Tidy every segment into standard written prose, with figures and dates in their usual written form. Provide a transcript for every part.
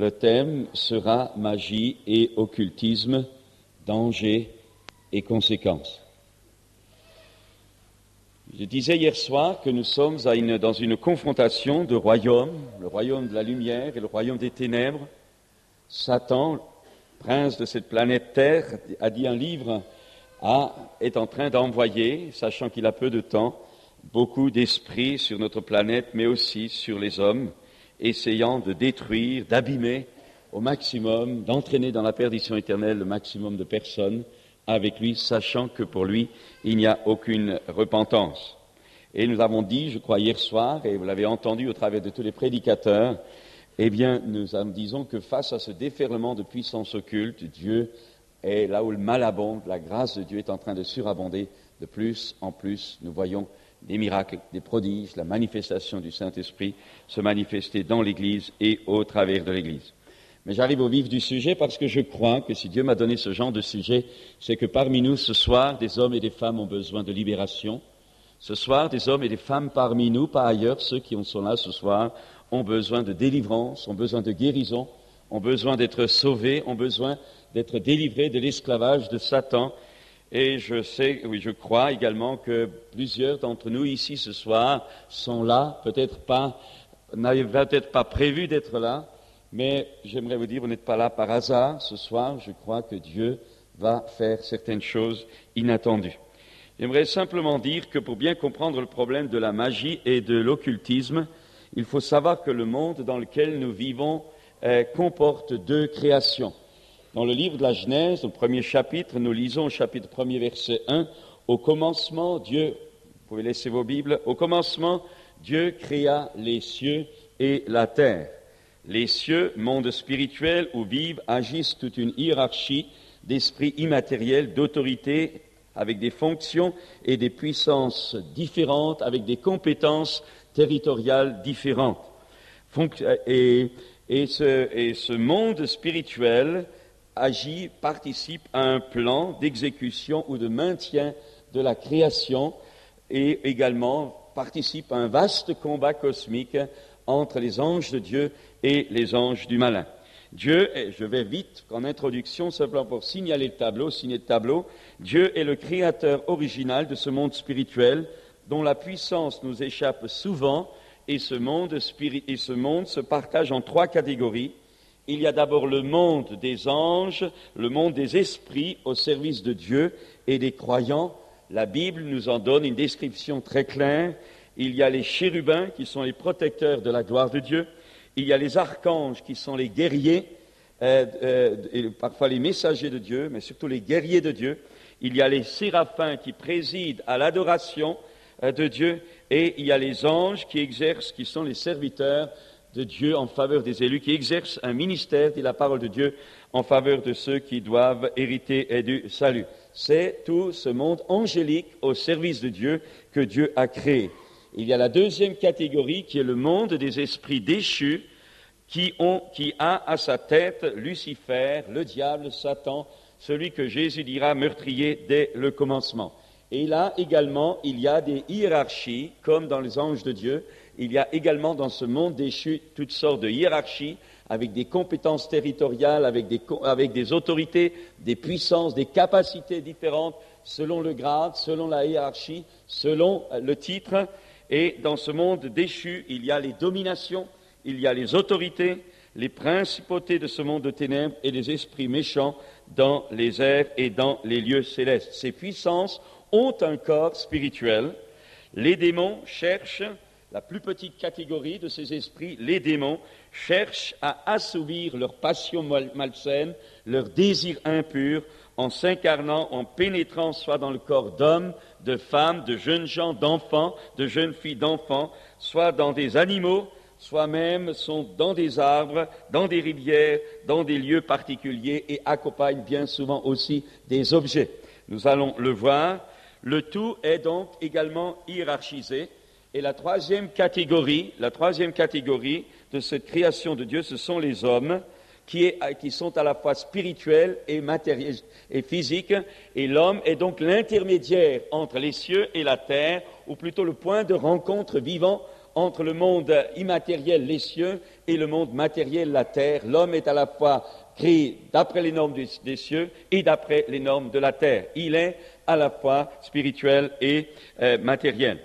Le thème sera magie et occultisme, dangers et conséquences. Je disais hier soir que nous sommes dans une confrontation de royaumes, le royaume de la lumière et le royaume des ténèbres. Satan, prince de cette planète Terre, a dit un livre, est en train d'envoyer, sachant qu'il a peu de temps, beaucoup d'esprits sur notre planète, mais aussi sur les hommes, essayant de détruire, d'abîmer au maximum, d'entraîner dans la perdition éternelle le maximum de personnes avec lui, sachant que pour lui, il n'y a aucune repentance. Et nous avons dit, je crois, hier soir, et vous l'avez entendu au travers de tous les prédicateurs, eh bien, nous disons que face à ce déferlement de puissance occulte, Dieu est là où le mal abonde, la grâce de Dieu est en train de surabonder de plus en plus. Nous voyons des miracles, des prodiges, la manifestation du Saint-Esprit se manifester dans l'Église et au travers de l'Église. Mais j'arrive au vif du sujet parce que je crois que si Dieu m'a donné ce genre de sujet, c'est que parmi nous, ce soir, des hommes et des femmes ont besoin de libération. Ce soir, des hommes et des femmes parmi nous, pas ailleurs, ceux qui sont là ce soir, ont besoin de délivrance, ont besoin de guérison, ont besoin d'être sauvés, ont besoin d'être délivrés de l'esclavage de Satan. Et je crois également que plusieurs d'entre nous ici ce soir sont là, n'avaient peut-être pas prévu d'être là, mais j'aimerais vous dire, vous n'êtes pas là par hasard ce soir. Je crois que Dieu va faire certaines choses inattendues. J'aimerais simplement dire que pour bien comprendre le problème de la magie et de l'occultisme, il faut savoir que le monde dans lequel nous vivons comporte deux créations. Dans le livre de la Genèse, au premier chapitre, nous lisons au chapitre 1er, verset 1, « Au commencement, Dieu, vous pouvez laisser vos Bibles, au commencement, Dieu créa les cieux et la terre. Les cieux, monde spirituel où vivent, agissent toute une hiérarchie d'esprits immatériels, d'autorité, avec des fonctions et des puissances différentes, avec des compétences territoriales différentes. Et ce monde spirituel participe à un plan d'exécution ou de maintien de la création et également participe à un vaste combat cosmique entre les anges de Dieu et les anges du malin. Dieu, je vais vite en introduction, simplement pour signer le tableau, Dieu est le créateur original de ce monde spirituel dont la puissance nous échappe souvent et ce monde se partage en trois catégories. Il y a d'abord le monde des anges, le monde des esprits au service de Dieu et des croyants. La Bible nous en donne une description très claire. Il y a les chérubins qui sont les protecteurs de la gloire de Dieu. Il y a les archanges qui sont les guerriers, et parfois les messagers de Dieu, mais surtout les guerriers de Dieu. Il y a les séraphins qui président à l'adoration de Dieu, et il y a les anges qui sont les serviteurs de Dieu en faveur des élus, qui exercent un ministère, dit la parole de Dieu, en faveur de ceux qui doivent hériter du salut. C'est tout ce monde angélique au service de Dieu que Dieu a créé. Il y a la deuxième catégorie qui est le monde des esprits déchus qui a à sa tête Lucifer, le diable, Satan, celui que Jésus dira meurtrier dès le commencement. Et là également, il y a des hiérarchies, comme dans les anges de Dieu. Il y a également dans ce monde déchu toutes sortes de hiérarchies avec des compétences territoriales, avec des autorités, des puissances, des capacités différentes selon le grade, selon la hiérarchie, selon le titre. Et dans ce monde déchu, il y a les dominations, il y a les autorités, les principautés de ce monde de ténèbres et les esprits méchants dans les airs et dans les lieux célestes. Ces puissances ont un corps spirituel. Les démons cherchent, la plus petite catégorie de ces esprits, les démons cherchent à assouvir leurs passions malsaines, leurs désirs impurs, en s'incarnant, en pénétrant soit dans le corps d'hommes, de femmes, de jeunes gens, d'enfants, de jeunes filles, d'enfants, soit dans des animaux, soit même sont dans des arbres, dans des rivières, dans des lieux particuliers et accompagnent bien souvent aussi des objets. Nous allons le voir. Le tout est donc également hiérarchisé. Et la troisième catégorie de cette création de Dieu, ce sont les hommes qui sont à la fois spirituels et matériels et physiques. Et l'homme est donc l'intermédiaire entre les cieux et la terre, ou plutôt le point de rencontre vivant entre le monde immatériel, les cieux, et le monde matériel, la terre. L'homme est à la fois créé d'après les normes des cieux et d'après les normes de la terre. Il est à la fois spirituel et matériel.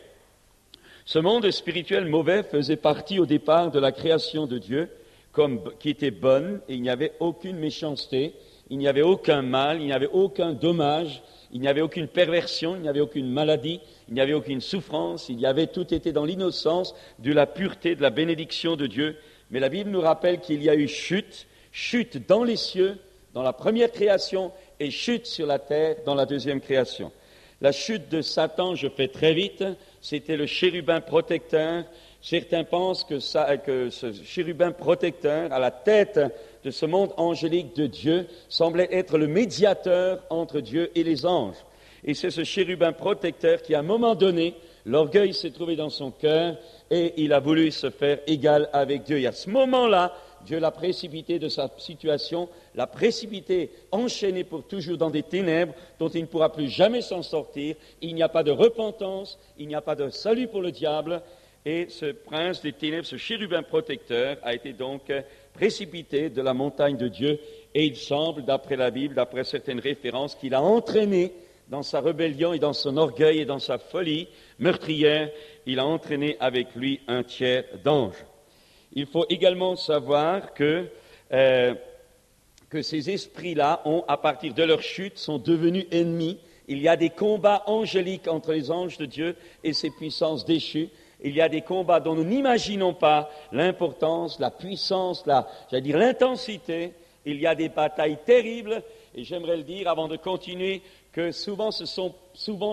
Ce monde spirituel mauvais faisait partie au départ de la création de Dieu, qui était bonne, et il n'y avait aucune méchanceté, il n'y avait aucun mal, il n'y avait aucun dommage, il n'y avait aucune perversion, il n'y avait aucune maladie, il n'y avait aucune souffrance, tout était dans l'innocence, de la pureté, de la bénédiction de Dieu. Mais la Bible nous rappelle qu'il y a eu chute dans les cieux, dans la première création, et chute sur la terre, dans la deuxième création. La chute de Satan, je fais très vite, c'était le chérubin protecteur. Certains pensent que ce chérubin protecteur, à la tête de ce monde angélique de Dieu, semblait être le médiateur entre Dieu et les anges. Et c'est ce chérubin protecteur qui, à un moment donné, l'orgueil s'est trouvé dans son cœur et il a voulu se faire égal avec Dieu. Et à ce moment-là, Dieu l'a précipité de sa situation, l'a précipité, enchaîné pour toujours dans des ténèbres dont il ne pourra plus jamais s'en sortir. Il n'y a pas de repentance, il n'y a pas de salut pour le diable. Et ce prince des ténèbres, ce chérubin protecteur, a été donc précipité de la montagne de Dieu. Et il semble, d'après la Bible, d'après certaines références, qu'il a entraîné dans sa rébellion et dans son orgueil et dans sa folie meurtrière, il a entraîné avec lui un tiers d'anges. Il faut également savoir que ces esprits-là, à partir de leur chute, sont devenus ennemis. Il y a des combats angéliques entre les anges de Dieu et ces puissances déchues. Il y a des combats dont nous n'imaginons pas l'importance, la puissance, l'intensité. Il y a des batailles terribles. Et j'aimerais le dire avant de continuer, que souvent ce sont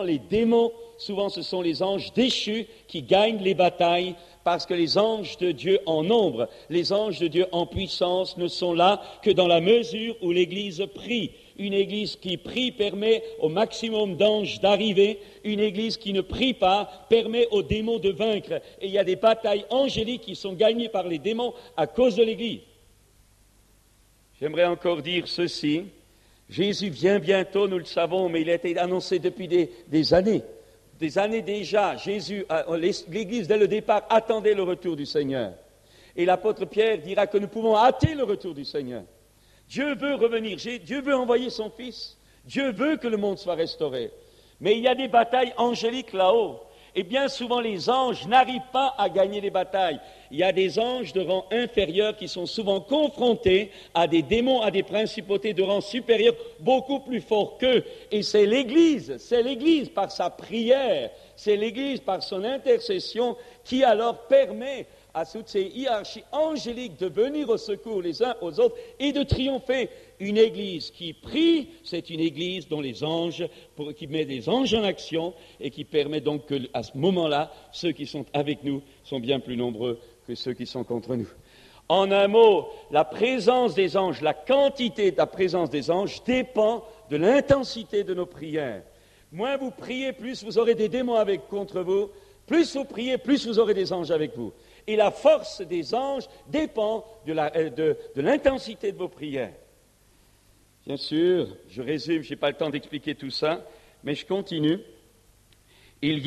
les démons, souvent ce sont les anges déchus qui gagnent les batailles, parce que les anges de Dieu en nombre, les anges de Dieu en puissance ne sont là que dans la mesure où l'Église prie. Une Église qui prie permet au maximum d'anges d'arriver. Une Église qui ne prie pas permet aux démons de vaincre. Et il y a des batailles angéliques qui sont gagnées par les démons à cause de l'Église. J'aimerais encore dire ceci. Jésus vient bientôt, nous le savons, mais il a été annoncé depuis des années. Des années déjà, l'Église, dès le départ, attendait le retour du Seigneur. Et l'apôtre Pierre dira que nous pouvons hâter le retour du Seigneur. Dieu veut revenir, Dieu veut envoyer son Fils. Dieu veut que le monde soit restauré. Mais il y a des batailles angéliques là-haut. Et bien souvent, les anges n'arrivent pas à gagner les batailles. Il y a des anges de rang inférieur qui sont souvent confrontés à des démons, à des principautés de rang supérieur, beaucoup plus forts qu'eux. Et c'est l'Église par sa prière, c'est l'Église par son intercession qui alors permet à toutes ces hiérarchies angéliques de venir au secours les uns aux autres et de triompher. Une Église qui prie, c'est une Église dont qui met les anges en action et qui permet donc qu'à ce moment-là, ceux qui sont avec nous sont bien plus nombreux que ceux qui sont contre nous. En un mot, la présence des anges, la quantité de la présence des anges dépend de l'intensité de nos prières. Moins vous priez, plus vous aurez des démons contre vous. Plus vous priez, plus vous aurez des anges avec vous. Et la force des anges dépend de l'intensité de vos prières. Bien sûr, je résume, je n'ai pas le temps d'expliquer tout ça, mais je continue. Il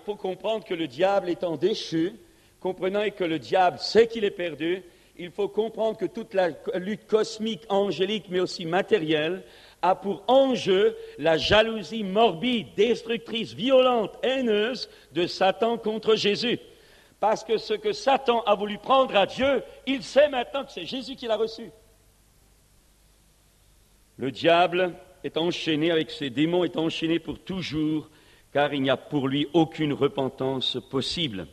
faut comprendre que le diable étant déchu, comprenant que le diable sait qu'il est perdu, il faut comprendre que toute la lutte cosmique, angélique, mais aussi matérielle, a pour enjeu la jalousie morbide, destructrice, violente, haineuse de Satan contre Jésus. Parce que ce que Satan a voulu prendre à Dieu, il sait maintenant que c'est Jésus qui l'a reçu. Le diable est enchaîné avec ses démons, est enchaîné pour toujours, car il n'y a pour lui aucune repentance possible.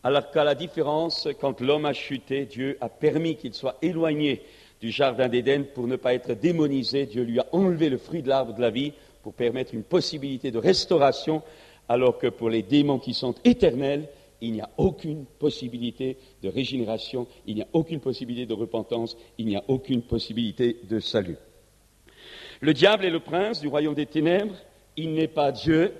Alors qu'à la différence, quand l'homme a chuté, Dieu a permis qu'il soit éloigné du jardin d'Éden pour ne pas être démonisé. Dieu lui a enlevé le fruit de l'arbre de la vie pour permettre une possibilité de restauration, alors que pour les démons qui sont éternels, il n'y a aucune possibilité de régénération, il n'y a aucune possibilité de repentance, il n'y a aucune possibilité de salut. Le diable est le prince du royaume des ténèbres, il n'est pas Dieu,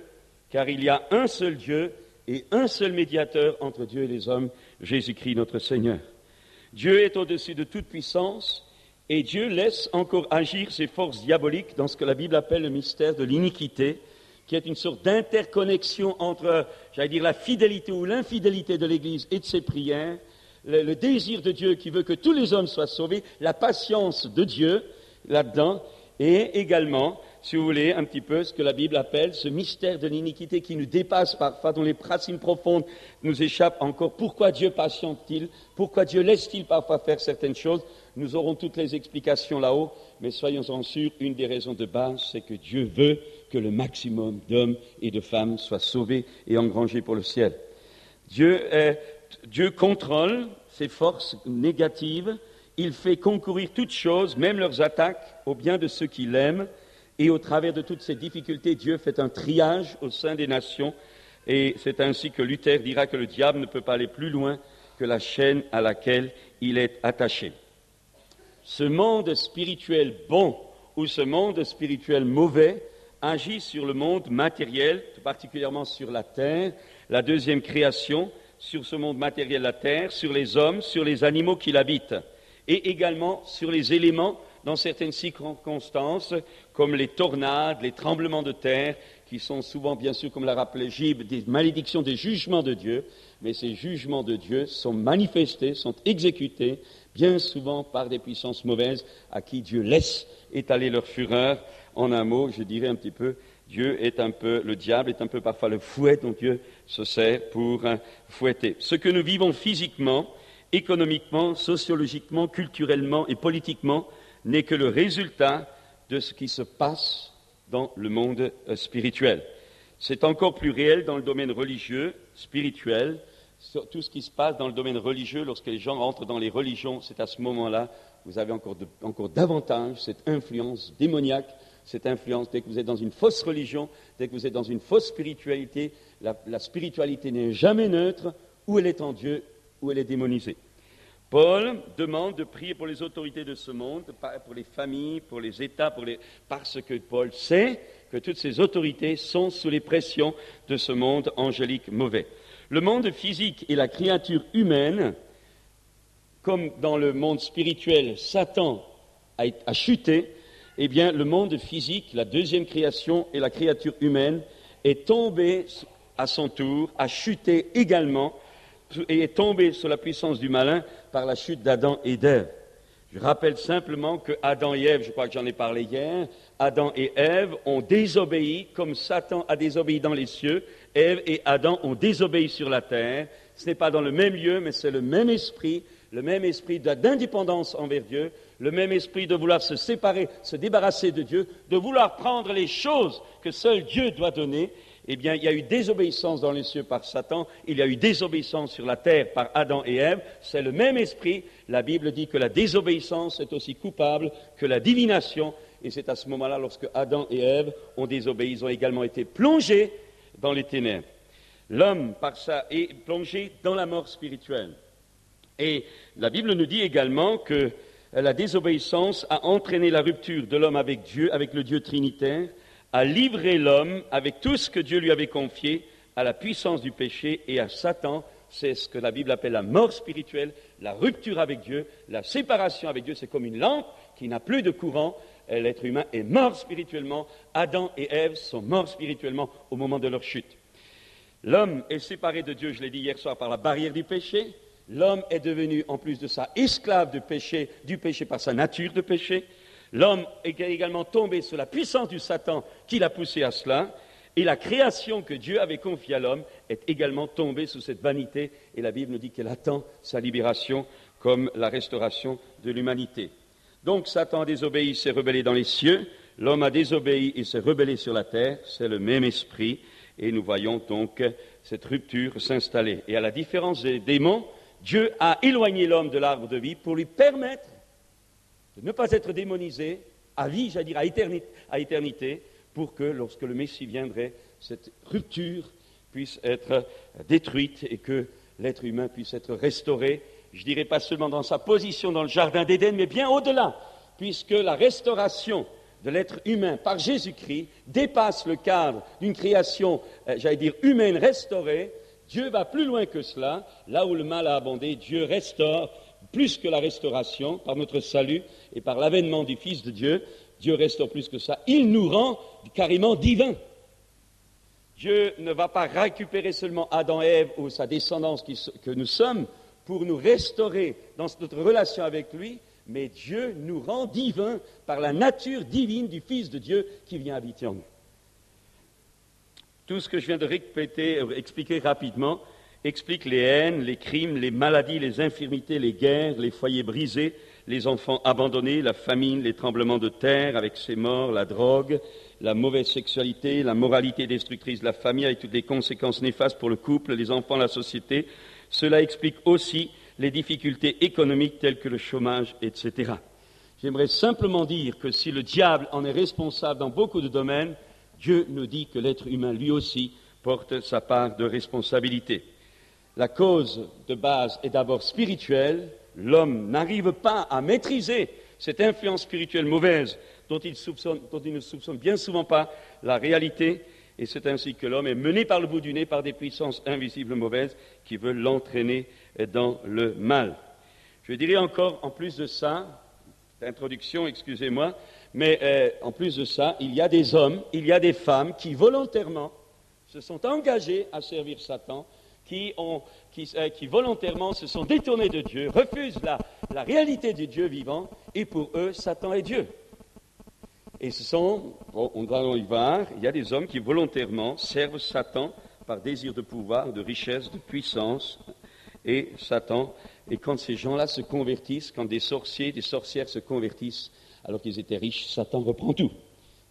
car il y a un seul Dieu et un seul médiateur entre Dieu et les hommes, Jésus-Christ notre Seigneur. Dieu est au-dessus de toute puissance et Dieu laisse encore agir ses forces diaboliques dans ce que la Bible appelle le mystère de l'iniquité, qui est une sorte d'interconnexion entre, la fidélité ou l'infidélité de l'Église et de ses prières, le désir de Dieu qui veut que tous les hommes soient sauvés, la patience de Dieu là-dedans, et également, si vous voulez, un petit peu ce que la Bible appelle ce mystère de l'iniquité qui nous dépasse parfois, dont les racines profondes nous échappent encore. Pourquoi Dieu patiente-t-il? Pourquoi Dieu laisse-t-il parfois faire certaines choses? Nous aurons toutes les explications là-haut, mais soyons-en sûrs, une des raisons de base, c'est que Dieu veut que le maximum d'hommes et de femmes soient sauvés et engrangés pour le ciel. Dieu contrôle ces forces négatives, il fait concourir toutes choses, même leurs attaques, au bien de ceux qui l'aiment, et au travers de toutes ces difficultés, Dieu fait un triage au sein des nations, et c'est ainsi que Luther dira que le diable ne peut pas aller plus loin que la chaîne à laquelle il est attaché. Ce monde spirituel bon ou ce monde spirituel mauvais agit sur le monde matériel, tout particulièrement sur la terre, la deuxième création, sur ce monde matériel, la terre, sur les hommes, sur les animaux qui l'habitent, et également sur les éléments dans certaines circonstances, comme les tornades, les tremblements de terre, qui sont souvent, bien sûr, comme l'a rappelé Gilles, des malédictions, des jugements de Dieu, mais ces jugements de Dieu sont manifestés, sont exécutés, bien souvent par des puissances mauvaises à qui Dieu laisse étaler leur fureur. En un mot, je dirais un petit peu, le diable est un peu parfois le fouet dont Dieu se sert pour fouetter. Ce que nous vivons physiquement, économiquement, sociologiquement, culturellement et politiquement n'est que le résultat de ce qui se passe dans le monde spirituel. C'est encore plus réel dans le domaine religieux, spirituel. Tout ce qui se passe dans le domaine religieux, lorsque les gens rentrent dans les religions, c'est à ce moment-là, vous avez encore davantage cette influence démoniaque, cette influence, dès que vous êtes dans une fausse religion, dès que vous êtes dans une fausse spiritualité, la spiritualité n'est jamais neutre, ou elle est en Dieu, ou elle est démonisée. Paul demande de prier pour les autorités de ce monde, pour les familles, pour les États, parce que Paul sait que toutes ces autorités sont sous les pressions de ce monde angélique mauvais. Le monde physique et la créature humaine, comme dans le monde spirituel, Satan a chuté, eh bien le monde physique, la deuxième création et la créature humaine est tombée à son tour, a chuté également, et est tombé sous la puissance du malin par la chute d'Adam et d'Ève. Je rappelle simplement que Adam et Ève, je crois que j'en ai parlé hier, Adam et Ève ont désobéi comme Satan a désobéi dans les cieux. Ève et Adam ont désobéi sur la terre. Ce n'est pas dans le même lieu, mais c'est le même esprit d'indépendance envers Dieu, le même esprit de vouloir se séparer, se débarrasser de Dieu, de vouloir prendre les choses que seul Dieu doit donner. Eh bien, il y a eu désobéissance dans les cieux par Satan, il y a eu désobéissance sur la terre par Adam et Ève, c'est le même esprit. La Bible dit que la désobéissance est aussi coupable que la divination, et c'est à ce moment-là, lorsque Adam et Ève ont désobéi, ils ont également été plongés dans les ténèbres. L'homme, par ça, est plongé dans la mort spirituelle. Et la Bible nous dit également que la désobéissance a entraîné la rupture de l'homme avec Dieu, avec le Dieu trinitaire, a livré l'homme avec tout ce que Dieu lui avait confié à la puissance du péché et à Satan. C'est ce que la Bible appelle la mort spirituelle, la rupture avec Dieu, la séparation avec Dieu. C'est comme une lampe qui n'a plus de courant. L'être humain est mort spirituellement. Adam et Ève sont morts spirituellement au moment de leur chute. L'homme est séparé de Dieu, je l'ai dit hier soir, par la barrière du péché. L'homme est devenu, en plus de ça, esclave du péché par sa nature de péché. L'homme est également tombé sous la puissance du Satan qui l'a poussé à cela, et la création que Dieu avait confiée à l'homme est également tombée sous cette vanité, et la Bible nous dit qu'elle attend sa libération comme la restauration de l'humanité. Donc Satan a désobéi, s'est rebellé dans les cieux, l'homme a désobéi et s'est rebellé sur la terre, c'est le même esprit, et nous voyons donc cette rupture s'installer. Et à la différence des démons, Dieu a éloigné l'homme de l'arbre de vie pour lui permettre de ne pas être démonisé à vie, j'allais dire à éternité, pour que lorsque le Messie viendrait, cette rupture puisse être détruite et que l'être humain puisse être restauré, je dirais pas seulement dans sa position dans le jardin d'Éden, mais bien au-delà, puisque la restauration de l'être humain par Jésus-Christ dépasse le cadre d'une création, humaine restaurée. Dieu va plus loin que cela. Là où le mal a abondé, Dieu restaure plus que la restauration par notre salut et par l'avènement du Fils de Dieu. Dieu restaure plus que ça. Il nous rend carrément divins. Dieu ne va pas récupérer seulement Adam et Ève ou sa descendance que nous sommes pour nous restaurer dans notre relation avec lui, mais Dieu nous rend divins par la nature divine du Fils de Dieu qui vient habiter en nous. Tout ce que je viens de expliquer rapidement, explique les haines, les crimes, les maladies, les infirmités, les guerres, les foyers brisés, les enfants abandonnés, la famine, les tremblements de terre avec ses morts, la drogue, la mauvaise sexualité, la moralité destructrice de la famille avec toutes les conséquences néfastes pour le couple, les enfants, la société. Cela explique aussi les difficultés économiques telles que le chômage, etc. J'aimerais simplement dire que si le diable en est responsable dans beaucoup de domaines, Dieu nous dit que l'être humain, lui aussi, porte sa part de responsabilité. La cause de base est d'abord spirituelle. L'homme n'arrive pas à maîtriser cette influence spirituelle mauvaise dont il ne soupçonne bien souvent pas la réalité, et c'est ainsi que l'homme est mené par le bout du nez par des puissances invisibles mauvaises qui veulent l'entraîner dans le mal. Je dirais encore, en plus de ça, introduction, excusez-moi, mais en plus de ça, il y a des hommes, il y a des femmes qui volontairement se sont engagés à servir Satan, qui volontairement se sont détournés de Dieu, refusent la réalité du Dieu vivant, et pour eux, Satan est Dieu. Et on va y voir, il y a des hommes qui volontairement servent Satan par désir de pouvoir, de richesse, de puissance, et Satan. Et quand ces gens-là se convertissent, quand des sorciers, des sorcières se convertissent, alors qu'ils étaient riches, Satan reprend tout.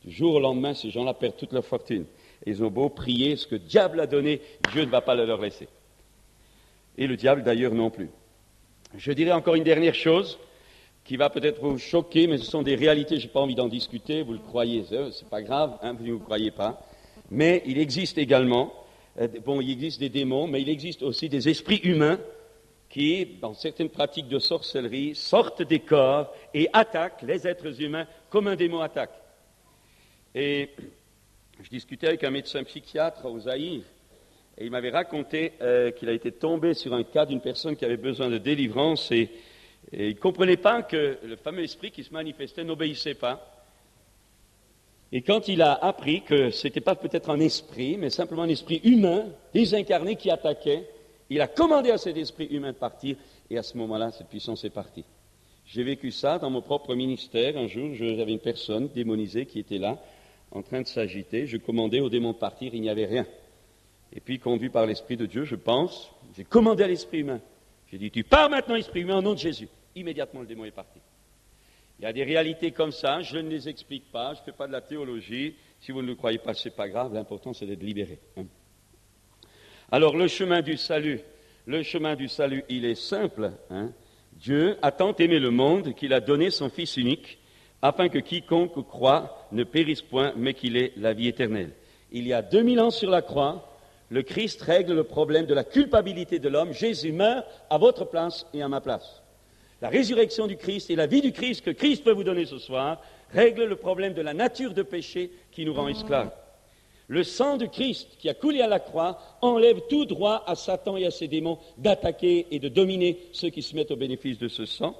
Du jour au lendemain, ces gens-là perdent toute leur fortune. Et ils ont beau prier, ce que le diable a donné, Dieu ne va pas le leur laisser. Et le diable d'ailleurs non plus. Je dirais encore une dernière chose, qui va peut-être vous choquer, mais ce sont des réalités, je n'ai pas envie d'en discuter, vous le croyez, c'est pas grave, vous ne vous croyez pas. Mais il existe également, il existe des démons, mais il existe aussi des esprits humains qui, dans certaines pratiques de sorcellerie, sortent des corps et attaquent les êtres humains comme un démon attaque. Et je discutais avec un médecin psychiatre au Zaïre, et il m'avait raconté qu'il a été tombé sur un cas d'une personne qui avait besoin de délivrance, et il ne comprenait pas que le fameux esprit qui se manifestait n'obéissait pas. Et quand il a appris que ce n'était pas peut-être un esprit, mais simplement un esprit humain, désincarné, qui attaquait, il a commandé à cet esprit humain de partir, et à ce moment-là, cette puissance est partie. J'ai vécu ça dans mon propre ministère. Un jour, j'avais une personne démonisée qui était là, en train de s'agiter. Je commandais au démon de partir, il n'y avait rien. Et puis, conduit par l'Esprit de Dieu, je pense, j'ai commandé à l'esprit humain. J'ai dit, tu pars maintenant, esprit humain, au nom de Jésus. Immédiatement, le démon est parti. Il y a des réalités comme ça, je ne les explique pas, je ne fais pas de la théologie. Si vous ne le croyez pas, ce n'est pas grave, l'important c'est d'être libéré. Alors, le chemin du salut, il est simple. Dieu a tant aimé le monde qu'il a donné son Fils unique, afin que quiconque croit ne périsse point, mais qu'il ait la vie éternelle. Il y a 2000 ans sur la croix, le Christ règle le problème de la culpabilité de l'homme. Jésus meurt à votre place et à ma place. La résurrection du Christ et la vie du Christ que Christ peut vous donner ce soir règle le problème de la nature de péché qui nous rend esclaves. Le sang de Christ qui a coulé à la croix enlève tout droit à Satan et à ses démons d'attaquer et de dominer ceux qui se mettent au bénéfice de ce sang.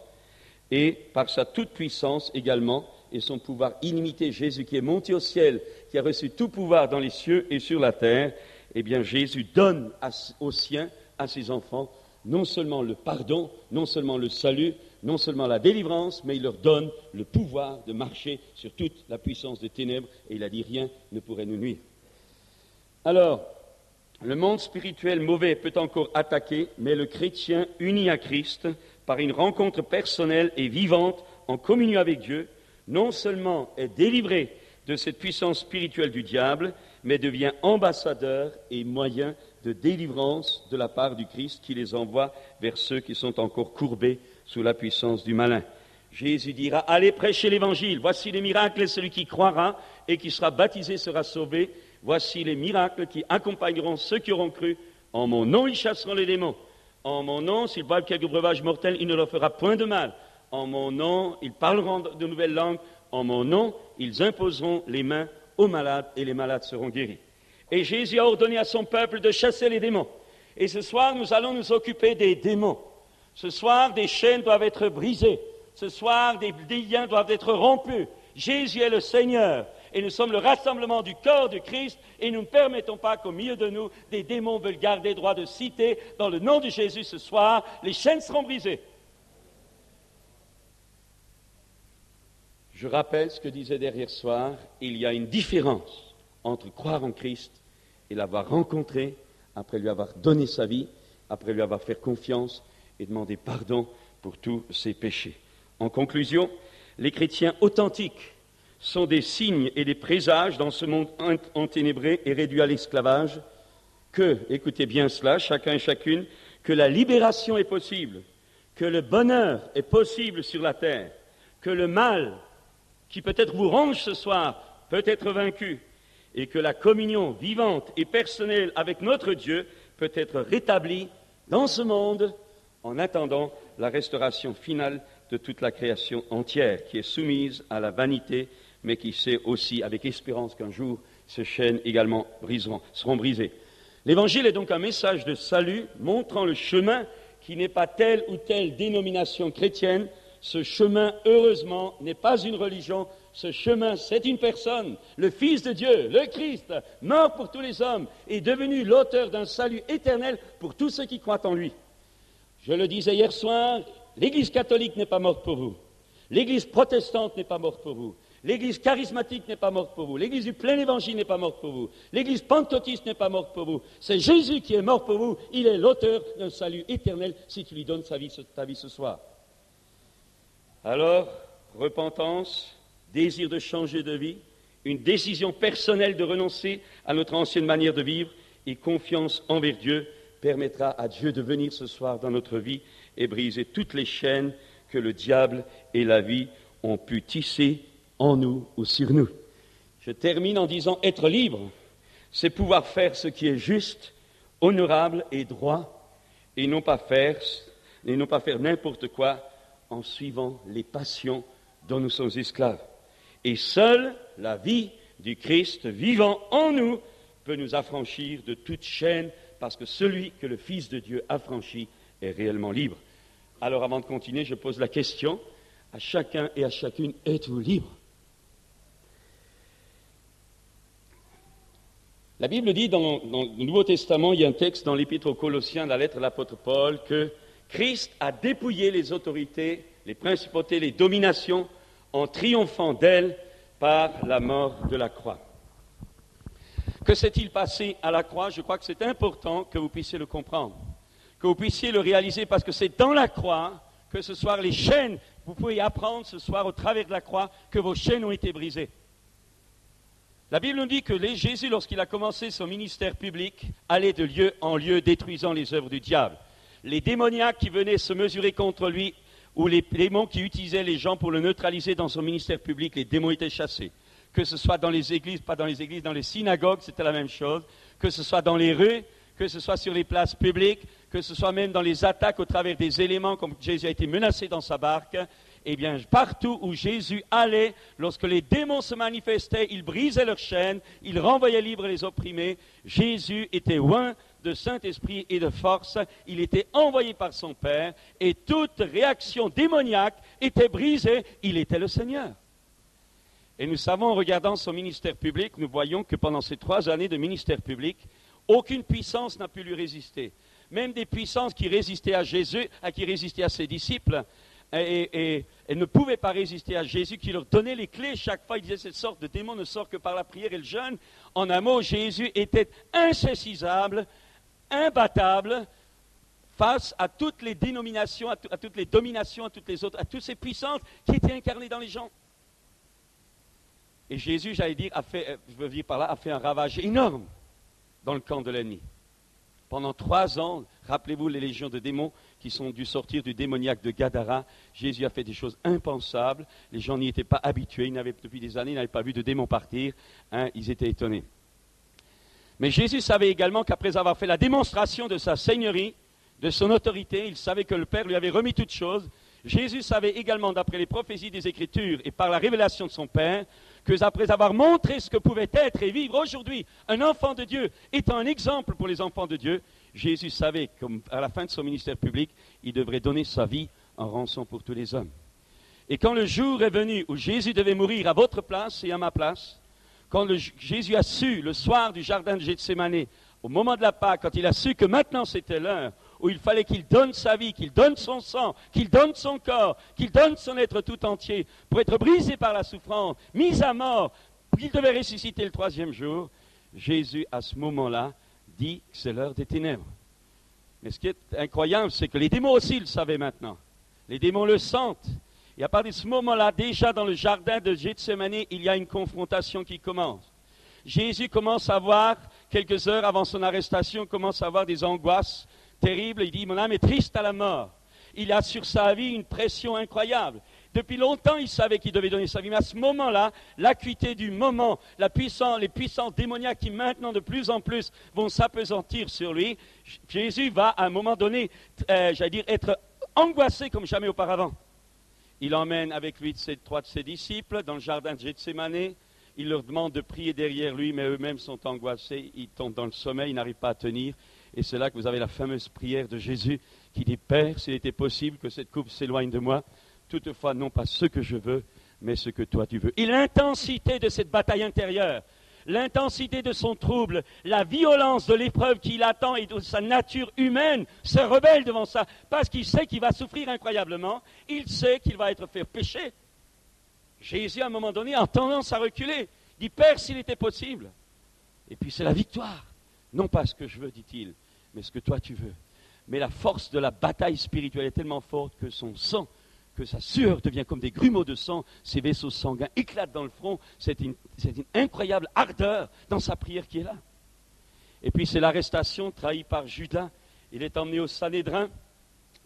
Et par sa toute-puissance également et son pouvoir illimité, Jésus qui est monté au ciel, qui a reçu tout pouvoir dans les cieux et sur la terre, eh bien Jésus donne aux siens, à ses enfants, non seulement le pardon, non seulement le salut, non seulement la délivrance, mais il leur donne le pouvoir de marcher sur toute la puissance des ténèbres, et il a dit rien ne pourrait nous nuire. Alors, le monde spirituel mauvais peut encore attaquer, mais le chrétien uni à Christ, par une rencontre personnelle et vivante en communion avec Dieu, non seulement est délivré de cette puissance spirituelle du diable, mais devient ambassadeur et moyen de délivrance de la part du Christ qui les envoie vers ceux qui sont encore courbés sous la puissance du malin. Jésus dira, allez prêcher l'évangile, voici les miracles, et celui qui croira et qui sera baptisé sera sauvé. Voici les miracles qui accompagneront ceux qui auront cru. En mon nom, ils chasseront les démons. En mon nom, s'ils boivent quelques breuvages mortels, il ne leur fera point de mal. En mon nom, ils parleront de nouvelles langues. En mon nom, ils imposeront les mains aux malades et les malades seront guéris. Et Jésus a ordonné à son peuple de chasser les démons. Et ce soir, nous allons nous occuper des démons. Ce soir, des chaînes doivent être brisées. Ce soir, des liens doivent être rompus. Jésus est le Seigneur. et nous sommes le rassemblement du corps de Christ, et nous ne permettons pas qu'au milieu de nous, des démons veulent garder droit de citer dans le nom de Jésus ce soir, les chaînes seront brisées. Je rappelle ce que disait hier soir, il y a une différence entre croire en Christ et l'avoir rencontré, après lui avoir donné sa vie, après lui avoir fait confiance et demander pardon pour tous ses péchés. En conclusion, les chrétiens authentiques sont des signes et des présages dans ce monde enténébré et réduit à l'esclavage, que, écoutez bien cela, chacun et chacune, que la libération est possible, que le bonheur est possible sur la terre, que le mal qui peut-être vous ronge ce soir peut être vaincu, et que la communion vivante et personnelle avec notre Dieu peut être rétablie dans ce monde en attendant la restauration finale de toute la création entière qui est soumise à la vanité, mais qui sait aussi avec espérance qu'un jour ces chaînes également seront brisées. L'Évangile est donc un message de salut montrant le chemin qui n'est pas telle ou telle dénomination chrétienne. Ce chemin, heureusement, n'est pas une religion. Ce chemin, c'est une personne, le Fils de Dieu, le Christ, mort pour tous les hommes, est devenu l'auteur d'un salut éternel pour tous ceux qui croient en lui. Je le disais hier soir, l'Église catholique n'est pas morte pour vous. L'Église protestante n'est pas morte pour vous. L'Église charismatique n'est pas morte pour vous. L'Église du plein évangile n'est pas morte pour vous. L'Église pentecôtiste n'est pas morte pour vous. C'est Jésus qui est mort pour vous. Il est l'auteur d'un salut éternel si tu lui donnes ta vie ce soir. Alors, repentance, désir de changer de vie, une décision personnelle de renoncer à notre ancienne manière de vivre et confiance envers Dieu permettra à Dieu de venir ce soir dans notre vie et briser toutes les chaînes que le diable et la vie ont pu tisser en nous ou sur nous. Je termine en disant être libre, c'est pouvoir faire ce qui est juste, honorable et droit, et non pas faire n'importe quoi en suivant les passions dont nous sommes esclaves. Et seule la vie du Christ vivant en nous peut nous affranchir de toute chaîne, parce que celui que le Fils de Dieu affranchit est réellement libre. Alors avant de continuer, je pose la question à chacun et à chacune, êtes-vous libre? La Bible dit dans le Nouveau Testament, il y a un texte dans l'Épître aux Colossiens, la lettre de l'apôtre Paul, que Christ a dépouillé les autorités, les principautés, les dominations, en triomphant d'elles par la mort de la croix. Que s'est-il passé à la croix? Je crois que c'est important que vous puissiez le comprendre, que vous puissiez le réaliser, parce que c'est dans la croix que ce soir les chaînes, vous pouvez apprendre ce soir au travers de la croix que vos chaînes ont été brisées. La Bible nous dit que Jésus, lorsqu'il a commencé son ministère public, allait de lieu en lieu détruisant les œuvres du diable. Les démoniaques qui venaient se mesurer contre lui, ou les démons qui utilisaient les gens pour le neutraliser dans son ministère public, les démons étaient chassés. Que ce soit dans les églises, pas dans les églises, dans les synagogues, c'était la même chose. Que ce soit dans les rues, que ce soit sur les places publiques, que ce soit même dans les attaques au travers des éléments, comme Jésus a été menacé dans sa barque. Eh bien, partout où Jésus allait, lorsque les démons se manifestaient, il brisait leurs chaînes, il renvoyait libres les opprimés. Jésus était oint de Saint-Esprit et de force, il était envoyé par son Père, et toute réaction démoniaque était brisée, il était le Seigneur. Et nous savons, en regardant son ministère public, nous voyons que pendant ces 3 années de ministère public, aucune puissance n'a pu lui résister. Même des puissances qui résistaient à Jésus, qui résistaient à ses disciples, et ne pouvaient pas résister à Jésus, qui leur donnait les clés chaque fois. Il disait, cette sorte de démon ne sort que par la prière et le jeûne. En un mot, Jésus était insaisissable, imbattable, face à toutes les dénominations, à toutes les dominations, à toutes les autres, à toutes ces puissances qui étaient incarnées dans les gens. Et Jésus, j'allais dire, a fait un ravage énorme dans le camp de l'ennemi. Pendant 3 ans, rappelez-vous les légions de démons qui sont dû sortir du démoniaque de Gadara. Jésus a fait des choses impensables. Les gens n'y étaient pas habitués. Depuis des années, ils n'avaient pas vu de démons partir. Ils étaient étonnés. Mais Jésus savait également qu'après avoir fait la démonstration de sa seigneurie, de son autorité, il savait que le Père lui avait remis toutes choses. Jésus savait également, d'après les prophéties des Écritures et par la révélation de son Père, que après avoir montré ce que pouvait être et vivre aujourd'hui un enfant de Dieu, étant un exemple pour les enfants de Dieu, Jésus savait qu'à la fin de son ministère public, il devrait donner sa vie en rançon pour tous les hommes. Et quand le jour est venu où Jésus devait mourir à votre place et à ma place, quand Jésus a su, le soir du jardin de Gethsémanée, au moment de la Pâque, quand il a su que maintenant c'était l'heure où il fallait qu'il donne sa vie, qu'il donne son sang, qu'il donne son corps, qu'il donne son être tout entier pour être brisé par la souffrance, mis à mort, qu'il devait ressusciter le 3e jour, Jésus, à ce moment-là, dit que c'est l'heure des ténèbres. Mais ce qui est incroyable, c'est que les démons aussi le savaient maintenant. Les démons le sentent. Et à partir de ce moment-là, déjà dans le jardin de Gethsémanée, il y a une confrontation qui commence. Jésus commence à avoir, quelques heures avant son arrestation, commence à avoir des angoisses terribles. Il dit, mon âme est triste à la mort. Il a sur sa vie une pression incroyable. Depuis longtemps, il savait qu'il devait donner sa vie. Mais à ce moment-là, l'acuité du moment, les puissances démoniaques qui maintenant de plus en plus vont s'appesantir sur lui, Jésus va à un moment donné, être angoissé comme jamais auparavant. Il emmène avec lui trois de ses disciples dans le jardin de Gethsémanée. Il leur demande de prier derrière lui, mais eux-mêmes sont angoissés. Ils tombent dans le sommeil, ils n'arrivent pas à tenir. Et c'est là que vous avez la fameuse prière de Jésus qui dit « Père, s'il était possible que cette coupe s'éloigne de moi, toutefois non pas ce que je veux, mais ce que toi tu veux. » Et l'intensité de cette bataille intérieure, l'intensité de son trouble, la violence de l'épreuve qu'il attend et de sa nature humaine se rebelle devant ça, parce qu'il sait qu'il va souffrir incroyablement, il sait qu'il va être fait pécher. Jésus, à un moment donné, a tendance à reculer. Il dit, Père, s'il était possible. Et puis c'est la victoire. Non pas ce que je veux, dit-il, mais ce que toi tu veux. Mais la force de la bataille spirituelle est tellement forte que son sang, que sa sueur devient comme des grumeaux de sang, ses vaisseaux sanguins éclatent dans le front. C'est une incroyable ardeur dans sa prière qui est là. Et puis c'est l'arrestation, trahi par Judas. Il est emmené au Sanhédrin,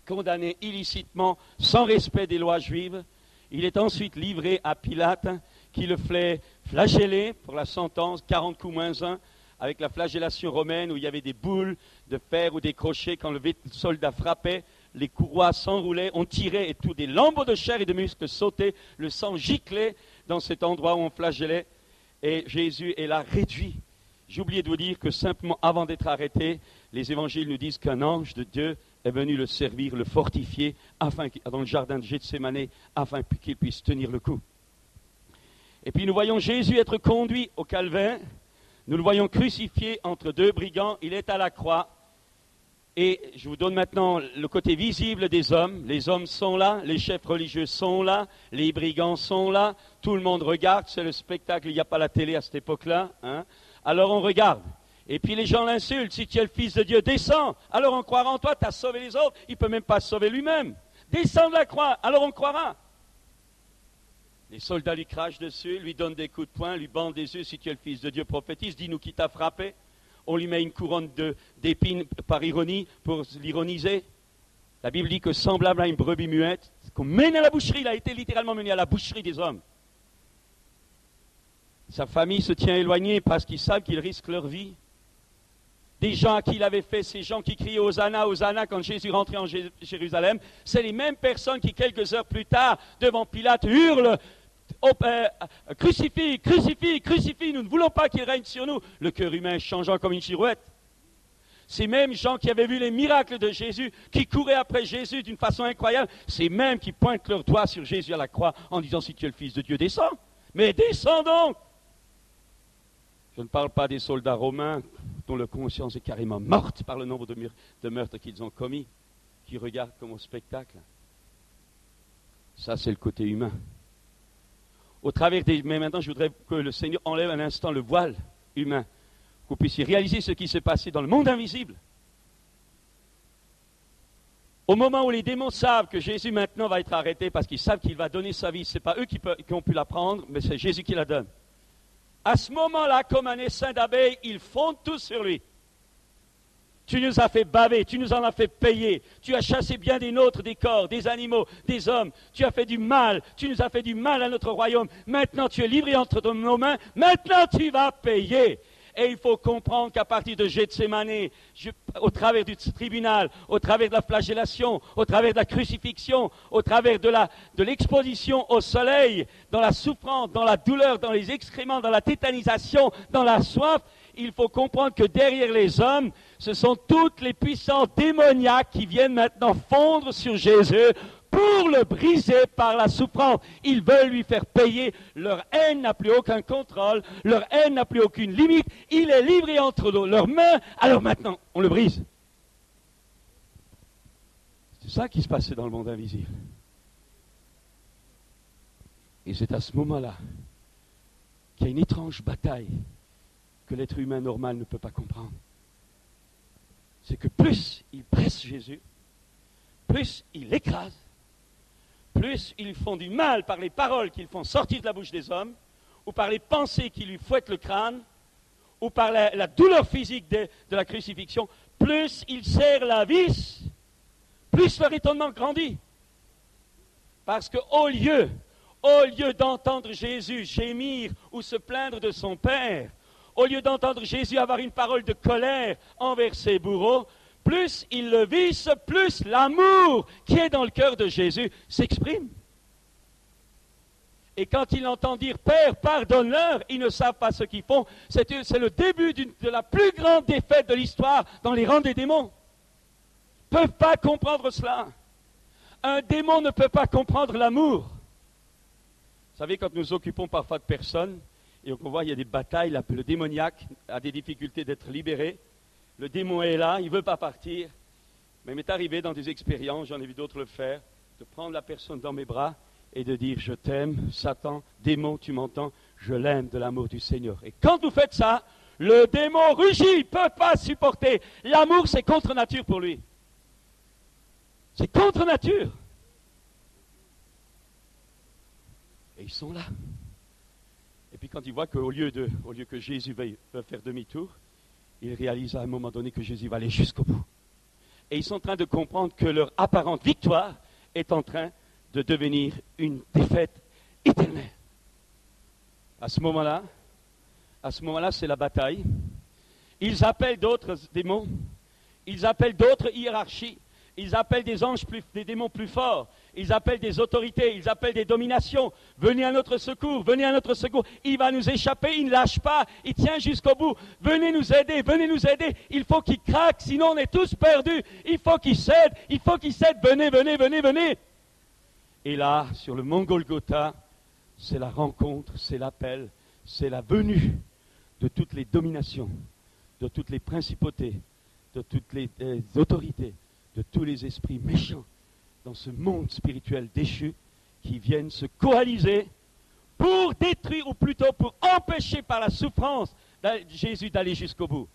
condamné illicitement, sans respect des lois juives. Il est ensuite livré à Pilate, qui le fait flageller pour la sentence, 40 coups moins 1, avec la flagellation romaine où il y avait des boules de fer ou des crochets. Quand le soldat frappait, les courroies s'enroulaient, on tirait et tout, des lambeaux de chair et de muscles sautaient, le sang giclait dans cet endroit où on flagellait. Et Jésus est là réduit. J'ai oublié de vous dire que simplement avant d'être arrêté, les évangiles nous disent qu'un ange de Dieu est venu le servir, le fortifier, dans le jardin de Gethsémanée, afin qu'il puisse tenir le coup. Et puis nous voyons Jésus être conduit au calvaire, nous le voyons crucifié entre deux brigands, il est à la croix. Et je vous donne maintenant le côté visible des hommes. Les hommes sont là, les chefs religieux sont là, les brigands sont là, tout le monde regarde, c'est le spectacle, il n'y a pas la télé à cette époque-là. Alors on regarde. Et puis les gens l'insultent, si tu es le Fils de Dieu, descends, alors on croira en toi, tu as sauvé les autres, il ne peut même pas se sauver lui-même. Descends de la croix, alors on croira. Les soldats lui crachent dessus, lui donnent des coups de poing, lui bandent des yeux, si tu es le Fils de Dieu, prophétise, dis-nous qui t'a frappé. On lui met une couronne d'épines par ironie, pour l'ironiser. La Bible dit que semblable à une brebis muette, qu'on mène à la boucherie, il a été littéralement mené à la boucherie des hommes. Sa famille se tient éloignée parce qu'ils savent qu'ils risquent leur vie. Des gens à qui il avait fait, ces gens qui criaient Hosanna, Hosanna quand Jésus rentrait en Jérusalem, c'est les mêmes personnes qui, quelques heures plus tard, devant Pilate, hurlent crucifie, crucifie, crucifie, nous ne voulons pas qu'il règne sur nous. Le cœur humain changeant comme une girouette. Ces mêmes gens qui avaient vu les miracles de Jésus, qui couraient après Jésus d'une façon incroyable, ces mêmes qui pointent leurs doigts sur Jésus à la croix en disant si tu es le Fils de Dieu, descends. Mais descends donc. Je ne parle pas des soldats romains dont la conscience est carrément morte par le nombre de meurtres qu'ils ont commis, qui regardent comme au spectacle. Ça, c'est le côté humain. Mais maintenant, je voudrais que le Seigneur enlève un instant le voile humain, que vous puissiez réaliser ce qui s'est passé dans le monde invisible. Au moment où les démons savent que Jésus maintenant va être arrêté parce qu'ils savent qu'il va donner sa vie, ce n'est pas eux qui ont pu la prendre, mais c'est Jésus qui la donne. À ce moment-là, comme un essaim d'abeilles, ils fondent tous sur lui. Tu nous as fait baver, tu nous en as fait payer, tu as chassé bien des nôtres, des corps, des animaux, des hommes, tu as fait du mal, tu nous as fait du mal à notre royaume, maintenant tu es livré entre nos mains, maintenant tu vas payer. Et il faut comprendre qu'à partir de Gethsémanée, au travers du tribunal, au travers de la flagellation, au travers de la crucifixion, au travers de l'exposition au soleil, dans la souffrance, dans la douleur, dans les excréments, dans la tétanisation, dans la soif, il faut comprendre que derrière les hommes, ce sont toutes les puissances démoniaques qui viennent maintenant fondre sur Jésus pour le briser par la souffrance. Ils veulent lui faire payer. Leur haine n'a plus aucun contrôle, leur haine n'a plus aucune limite. Il est livré entre leurs mains, alors maintenant, on le brise. C'est ça qui se passait dans le monde invisible. Et c'est à ce moment-là qu'il y a une étrange bataille que l'être humain normal ne peut pas comprendre. C'est que plus ils pressent Jésus, plus ils l'écrasent, plus ils lui font du mal par les paroles qu'ils font sortir de la bouche des hommes, ou par les pensées qui lui fouettent le crâne, ou par la douleur physique de la crucifixion, plus ils serrent la vis, plus leur étonnement grandit. Parce qu'au lieu d'entendre Jésus gémir ou se plaindre de son Père, au lieu d'entendre Jésus avoir une parole de colère envers ses bourreaux, plus ils le vissent, plus l'amour qui est dans le cœur de Jésus s'exprime. Et quand ils l'entendent dire « Père, pardonne-leur », ils ne savent pas ce qu'ils font. C'est le début de la plus grande défaite de l'histoire dans les rangs des démons. Ils ne peuvent pas comprendre cela. Un démon ne peut pas comprendre l'amour. Vous savez, quand nous nous occupons parfois de personnes, et on voit qu'il y a des batailles, le démoniaque a des difficultés d'être libéré. Le démon est là, il ne veut pas partir. Mais il m'est arrivé dans des expériences, j'en ai vu d'autres le faire, de prendre la personne dans mes bras et de dire « Je t'aime, Satan, démon, tu m'entends, je l'aime de l'amour du Seigneur. » Et quand vous faites ça, le démon rugit, il ne peut pas supporter. L'amour, c'est contre nature pour lui. C'est contre nature. Et ils sont là. Et puis quand ils voient qu'au lieu que Jésus veuille faire demi-tour, ils réalisent à un moment donné que Jésus va aller jusqu'au bout. Et ils sont en train de comprendre que leur apparente victoire est en train de devenir une défaite éternelle. À ce moment-là, c'est la bataille. Ils appellent d'autres démons, ils appellent d'autres hiérarchies, ils appellent des démons plus forts, ils appellent des autorités, ils appellent des dominations. Venez à notre secours, venez à notre secours. Il va nous échapper, il ne lâche pas, il tient jusqu'au bout. Venez nous aider, il faut qu'il craque, sinon on est tous perdus. Il faut qu'il cède, venez, venez, venez, venez. Et là, sur le mont Golgotha, c'est la rencontre, c'est l'appel, c'est la venue de toutes les dominations, de toutes les principautés, de toutes les autorités, de tous les esprits méchants dans ce monde spirituel déchu qui viennent se coaliser pour détruire, ou plutôt pour empêcher par la souffrance Jésus d'aller jusqu'au bout.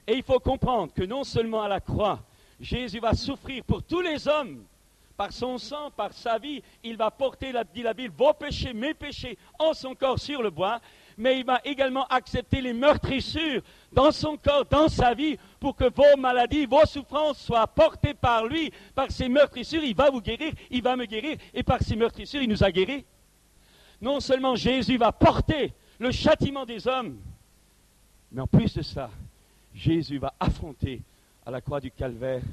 Et il faut comprendre que non seulement à la croix, Jésus va souffrir pour tous les hommes, par son sang, par sa vie, il va porter, dit la Bible, vos péchés, mes péchés, en son corps sur le bois, mais il va également accepter les meurtrissures dans son corps, dans sa vie, pour que vos maladies, vos souffrances soient portées par lui. Par ses meurtrissures, il va vous guérir, il va me guérir, et par ses meurtrissures, il nous a guéris. Non seulement Jésus va porter le châtiment des hommes, mais en plus de ça, Jésus va affronter à la croix du Calvaire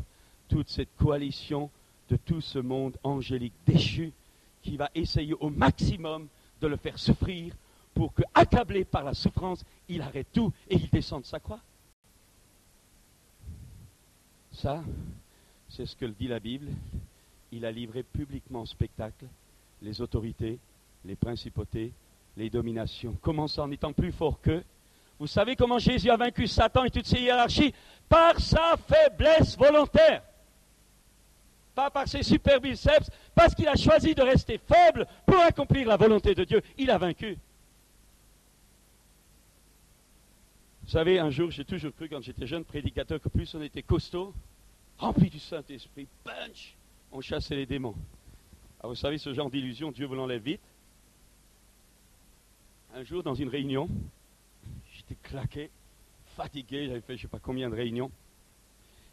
toute cette coalition de tout ce monde angélique déchu qui va essayer au maximum de le faire souffrir pour que, accablé par la souffrance, il arrête tout et il descende de sa croix. Ça, c'est ce que dit la Bible. Il a livré publiquement en spectacle les autorités, les principautés, les dominations, commençant en étant plus fort qu'eux. Vous savez comment Jésus a vaincu Satan et toutes ses hiérarchies? Par sa faiblesse volontaire. Pas par ses super biceps, parce qu'il a choisi de rester faible pour accomplir la volonté de Dieu. Il a vaincu. Vous savez, un jour, j'ai toujours cru, quand j'étais jeune prédicateur, que plus on était costaud, rempli du Saint-Esprit, punch, on chassait les démons. Alors vous savez, ce genre d'illusion, Dieu vous l'enlève vite. Un jour, dans une réunion, j'étais claqué, fatigué, j'avais fait je ne sais pas combien de réunions.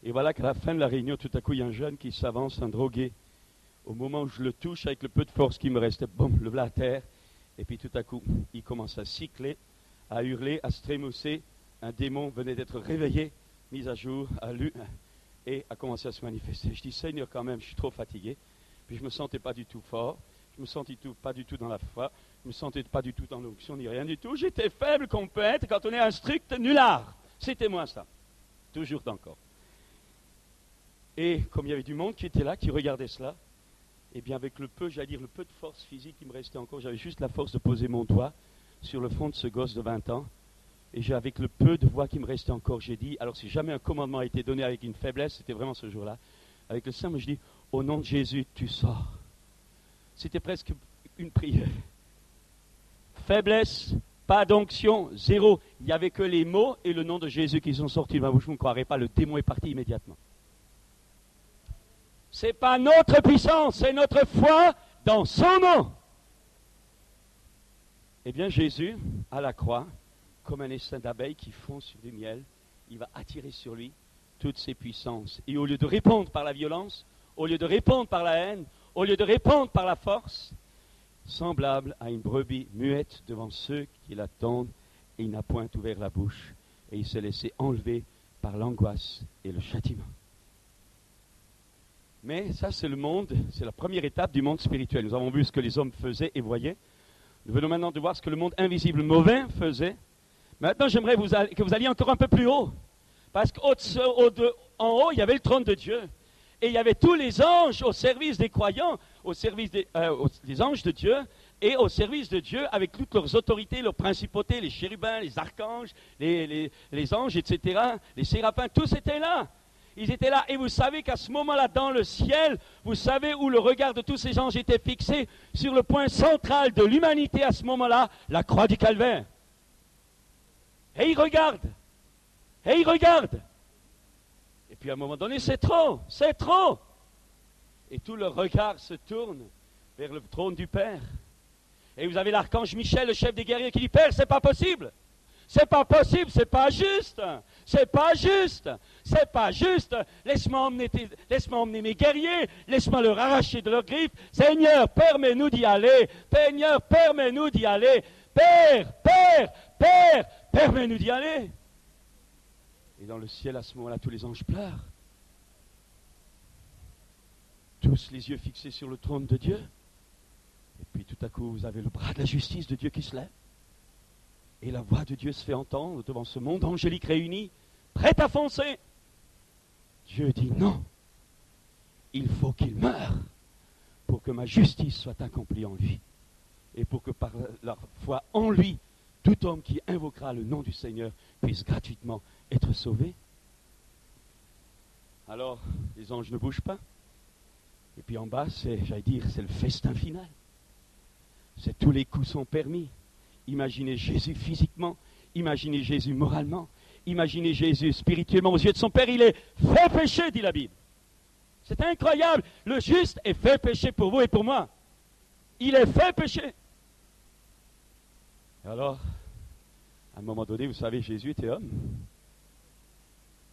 Et voilà qu'à la fin de la réunion, tout à coup, il y a un jeune qui s'avance, un drogué. Au moment où je le touche, avec le peu de force qui me restait, boum, le voilà à terre. Et puis tout à coup, il commence à siffler, à hurler, à se trémousser. Un démon venait d'être réveillé, mis à jour, et a commencé à se manifester. Je dis, Seigneur, quand même, je suis trop fatigué. Puis je ne me sentais pas du tout fort. Je ne me sentais pas du tout dans la foi. Je ne me sentais pas du tout dans l'onction, ni rien du tout. J'étais faible qu'on peut être quand on est un strict nulard. C'était moi, ça. Toujours encore. Et comme il y avait du monde qui était là, qui regardait cela, Eh bien, avec le peu, j'allais dire, le peu de force physique qui me restait encore, j'avais juste la force de poser mon doigt sur le front de ce gosse de 20 ans. Et avec le peu de voix qui me restait encore, j'ai dit, alors si jamais un commandement a été donné avec une faiblesse, c'était vraiment ce jour-là, avec le Saint, moi je dis, au nom de Jésus, tu sors. C'était presque une prière. Faiblesse, pas d'onction, zéro. Il n'y avait que les mots et le nom de Jésus qui sont sortis de ma bouche. Vous ne croirez pas, le démon est parti immédiatement. Ce n'est pas notre puissance, c'est notre foi dans son nom. Eh bien, Jésus, à la croix, comme un essaim d'abeilles qui fond sur du miel, il va attirer sur lui toutes ses puissances. Et au lieu de répondre par la violence, au lieu de répondre par la haine, au lieu de répondre par la force, semblable à une brebis muette devant ceux qui l'attendent, et il n'a point ouvert la bouche, et il s'est laissé enlever par l'angoisse et le châtiment. Mais ça, c'est le monde, c'est la première étape du monde spirituel. Nous avons vu ce que les hommes faisaient et voyaient. Nous venons maintenant de voir ce que le monde invisible mauvais faisait. Maintenant, j'aimerais que vous alliez encore un peu plus haut. Parce qu'en haut, il y avait le trône de Dieu. Et il y avait tous les anges au service des croyants, au service des anges de Dieu, et au service de Dieu avec toutes leurs autorités, leurs principautés, les chérubins, les archanges, les anges, etc., les séraphins, tous étaient là. Ils étaient là. Et vous savez qu'à ce moment-là, dans le ciel, vous savez où le regard de tous ces anges était fixé sur le point central de l'humanité à ce moment-là, la croix du calvaire. Et ils regardent. Et ils regardent. Et puis à un moment donné, c'est trop. Et tout leur regard se tourne vers le trône du Père. Et vous avez l'archange Michel, le chef des guerriers, qui dit, Père, c'est pas possible. C'est pas possible, c'est pas juste. C'est pas juste. C'est pas juste. Laisse-moi emmener mes guerriers. Laisse-moi leur arracher de leurs griffes. Seigneur, permets-nous d'y aller. Seigneur, permets-nous d'y aller. Père, permets-nous d'y aller. Et dans le ciel, à ce moment-là, tous les anges pleurent. Tous les yeux fixés sur le trône de Dieu. Et puis tout à coup, vous avez le bras de la justice de Dieu qui se lève. Et la voix de Dieu se fait entendre devant ce monde angélique réuni, prêt à foncer. Dieu dit non, il faut qu'il meure pour que ma justice soit accomplie en lui. Et pour que par la foi en lui, tout homme qui invoquera le nom du Seigneur puisse gratuitement être sauvé. Alors, les anges ne bougent pas. Et puis en bas, c'est le festin final. C'est tous les coups sont permis. Imaginez Jésus physiquement, imaginez Jésus moralement, imaginez Jésus spirituellement. Aux yeux de son Père, il est fait péché, dit la Bible. C'est incroyable. Le juste est fait péché pour vous et pour moi. Il est fait péché. Alors, à un moment donné, vous savez, Jésus était homme.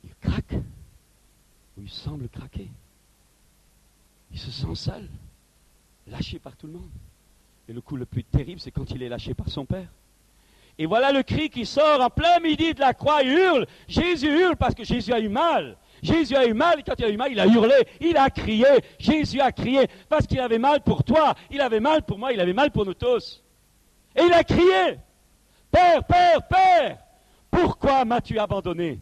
Il craque, ou il semble craquer. Il se sent seul, lâché par tout le monde. Et le coup le plus terrible, c'est quand il est lâché par son Père. Et voilà le cri qui sort en plein midi de la croix, il hurle. Jésus hurle parce que Jésus a eu mal. Jésus a eu mal, et quand il a eu mal, il a hurlé, il a crié. Jésus a crié parce qu'il avait mal pour toi, il avait mal pour moi, il avait mal pour nous tous. Et il a crié, Père, Père, Père, pourquoi m'as-tu abandonné?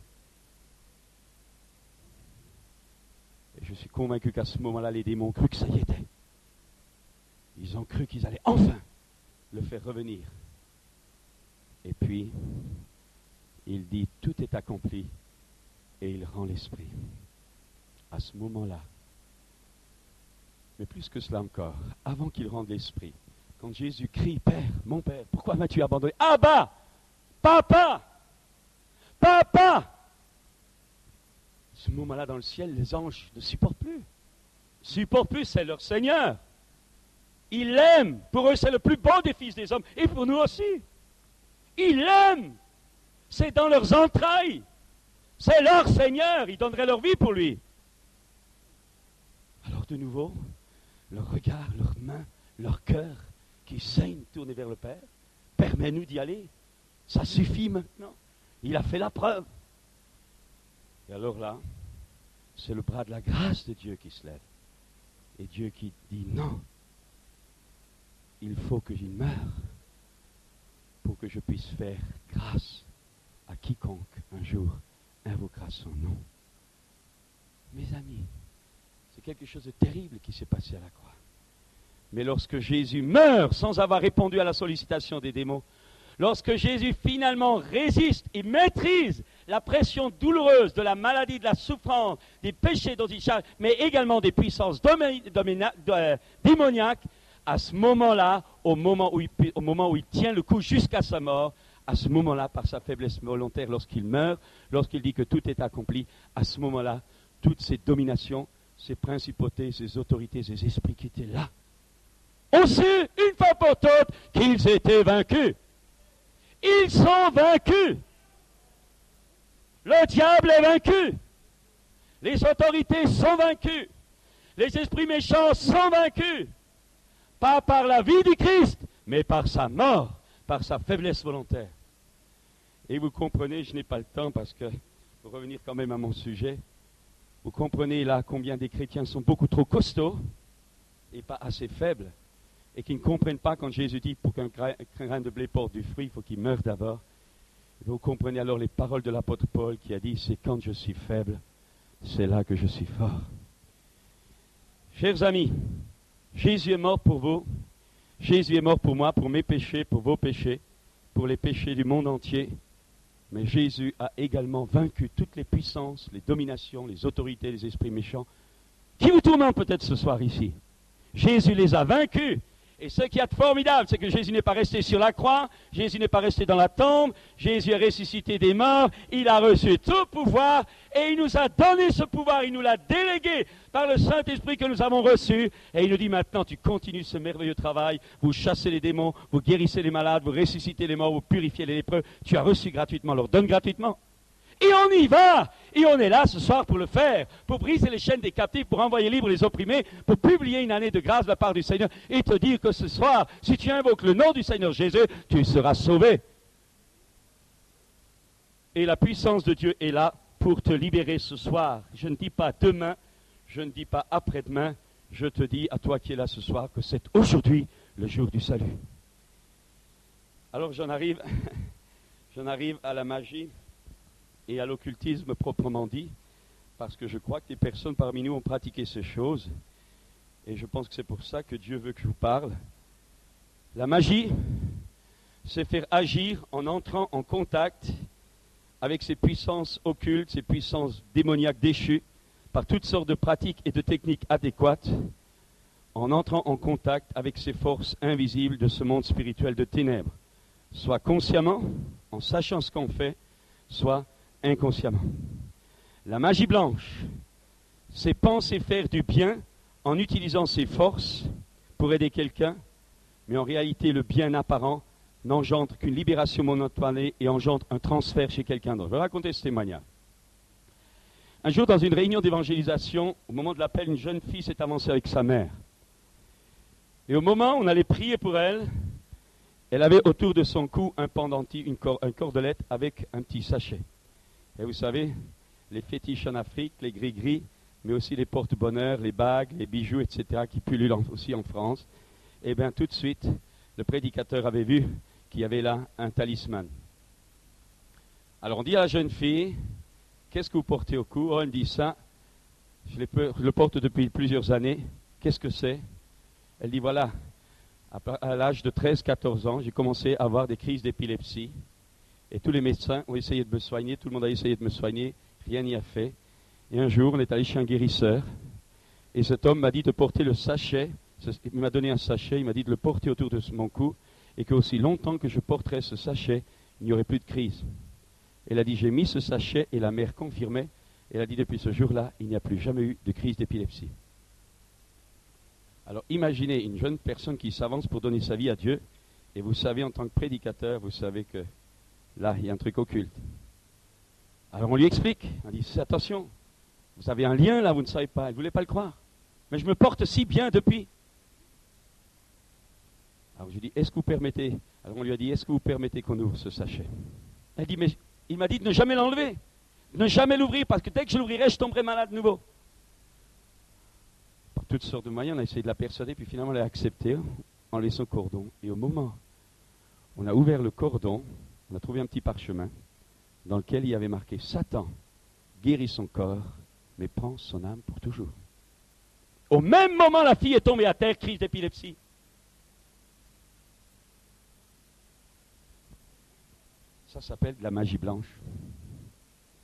Et je suis convaincu qu'à ce moment-là, les démons ont cru que ça y était. Ils ont cru qu'ils allaient enfin le faire revenir. Et puis, il dit, tout est accompli, et il rend l'esprit. À ce moment-là, mais plus que cela encore, avant qu'il rende l'esprit, quand Jésus crie, Père, mon Père, pourquoi m'as-tu abandonné? Abba, Papa, Papa. À ce moment-là, dans le ciel, les anges ne supportent plus. Supportent plus, c'est leur Seigneur. Ils l'aiment. Pour eux, c'est le plus beau des fils des hommes. Et pour nous aussi. Ils l'aiment. C'est dans leurs entrailles. C'est leur Seigneur. Ils donneraient leur vie pour lui. Alors de nouveau, leur regard, leurs mains, leur cœur qui saigne tourné vers le Père. Permets-nous d'y aller. Ça suffit maintenant. Il a fait la preuve. Et alors là, c'est le bras de la grâce de Dieu qui se lève. Et Dieu qui dit non. Il faut que j'y meure pour que je puisse faire grâce à quiconque un jour invoquera son nom. Mes amis, c'est quelque chose de terrible qui s'est passé à la croix. Mais lorsque Jésus meurt sans avoir répondu à la sollicitation des démons, lorsque Jésus finalement résiste et maîtrise la pression douloureuse de la maladie, de la souffrance, des péchés dont il charge, mais également des puissances démoniaques, à ce moment-là, au moment où il tient le coup jusqu'à sa mort, à ce moment-là, par sa faiblesse volontaire, lorsqu'il meurt, lorsqu'il dit que tout est accompli, à ce moment-là, toutes ces dominations, ces principautés, ces autorités, ces esprits qui étaient là, ont su, une fois pour toutes, qu'ils étaient vaincus. Ils sont vaincus. Le diable est vaincu. Les autorités sont vaincues. Les esprits méchants sont vaincus. Pas par la vie du Christ, mais par sa mort, par sa faiblesse volontaire. Et vous comprenez, je n'ai pas le temps parce que, pour revenir quand même à mon sujet, vous comprenez là combien des chrétiens sont beaucoup trop costauds et pas assez faibles, et qui ne comprennent pas quand Jésus dit pour qu'un grain de blé porte du fruit, il faut qu'il meure d'abord. Vous comprenez alors les paroles de l'apôtre Paul qui a dit, c'est quand je suis faible, c'est là que je suis fort. Chers amis, Jésus est mort pour vous, Jésus est mort pour moi, pour mes péchés, pour vos péchés, pour les péchés du monde entier. Mais Jésus a également vaincu toutes les puissances, les dominations, les autorités, les esprits méchants, qui vous tourmentent peut-être ce soir ici. Jésus les a vaincus. Et ce qui est formidable, c'est que Jésus n'est pas resté sur la croix, Jésus n'est pas resté dans la tombe, Jésus est ressuscité des morts, il a reçu tout pouvoir et il nous a donné ce pouvoir, il nous l'a délégué par le Saint-Esprit que nous avons reçu. Et il nous dit maintenant, tu continues ce merveilleux travail, vous chassez les démons, vous guérissez les malades, vous ressuscitez les morts, vous purifiez les lépreux, tu as reçu gratuitement, alors donne gratuitement. Et on y va, et on est là ce soir pour le faire, pour briser les chaînes des captifs, pour envoyer libre les opprimés, pour publier une année de grâce de la part du Seigneur, et te dire que ce soir, si tu invoques le nom du Seigneur Jésus, tu seras sauvé. Et la puissance de Dieu est là pour te libérer ce soir. Je ne dis pas demain, je ne dis pas après-demain, je te dis à toi qui es là ce soir que c'est aujourd'hui le jour du salut. Alors j'en arrive à la magie et à l'occultisme proprement dit, parce que je crois que des personnes parmi nous ont pratiqué ces choses, et je pense que c'est pour ça que Dieu veut que je vous parle. La magie, c'est faire agir en entrant en contact avec ces puissances occultes, ces puissances démoniaques déchues, par toutes sortes de pratiques et de techniques adéquates, en entrant en contact avec ces forces invisibles de ce monde spirituel de ténèbres, soit consciemment, en sachant ce qu'on fait, soit inconsciemment. La magie blanche, c'est penser faire du bien en utilisant ses forces pour aider quelqu'un, mais en réalité le bien apparent n'engendre qu'une libération momentanée et engendre un transfert chez quelqu'un d'autre. Je vais raconter ce témoignage. Un jour, dans une réunion d'évangélisation, au moment de l'appel, une jeune fille s'est avancée avec sa mère. Et au moment où on allait prier pour elle, elle avait autour de son cou un pendentif, un cordelette avec un petit sachet. Et vous savez, les fétiches en Afrique, les gris-gris, mais aussi les porte-bonheur, les bagues, les bijoux, etc., qui pullulent aussi en France. Et bien tout de suite, le prédicateur avait vu qu'il y avait là un talisman. Alors on dit à la jeune fille, qu'est-ce que vous portez au cou? Oh, elle me dit ça, je le porte depuis plusieurs années. Qu'est-ce que c'est? Elle dit voilà, à l'âge de 13-14 ans, j'ai commencé à avoir des crises d'épilepsie. Et tous les médecins ont essayé de me soigner, tout le monde a essayé de me soigner, rien n'y a fait. Et un jour, on est allé chez un guérisseur, et cet homme m'a dit de porter le sachet, il m'a donné un sachet, il m'a dit de le porter autour de mon cou, et qu'aussi longtemps que je porterais ce sachet, il n'y aurait plus de crise. Elle a dit, j'ai mis ce sachet, et la mère confirmait, elle a dit, depuis ce jour-là, il n'y a plus jamais eu de crise d'épilepsie. Alors imaginez une jeune personne qui s'avance pour donner sa vie à Dieu, et vous savez, en tant que prédicateur, vous savez que là, il y a un truc occulte. Alors on lui explique, on dit, attention, vous avez un lien là, vous ne savez pas, elle ne voulait pas le croire. Mais je me porte si bien depuis. Alors je lui dis, est-ce que vous permettez, alors on lui a dit, est-ce que vous permettez qu'on ouvre ce sachet? Elle dit, mais il m'a dit de ne jamais l'enlever, de ne jamais l'ouvrir, parce que dès que je l'ouvrirai, je tomberai malade de nouveau. Par toutes sortes de moyens, on a essayé de la persuader, puis finalement elle a accepté en laissant le cordon. Et au moment où on a ouvert le cordon, on a trouvé un petit parchemin dans lequel il y avait marqué « Satan guérit son corps, mais prend son âme pour toujours ». Au même moment, la fille est tombée à terre, crise d'épilepsie. Ça s'appelle de la magie blanche.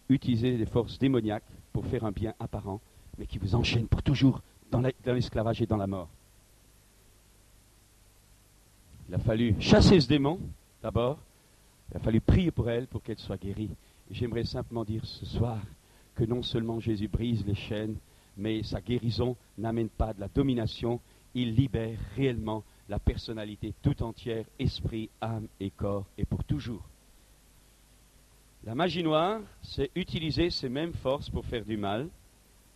Utiliser des forces démoniaques pour faire un bien apparent, mais qui vous enchaîne pour toujours dans l'esclavage et dans la mort. Il a fallu chasser ce démon, d'abord. Il a fallu prier pour elle, pour qu'elle soit guérie. Et j'aimerais simplement dire ce soir que non seulement Jésus brise les chaînes, mais sa guérison n'amène pas de la domination, il libère réellement la personnalité tout entière, esprit, âme et corps, et pour toujours. La magie noire, c'est utiliser ces mêmes forces pour faire du mal.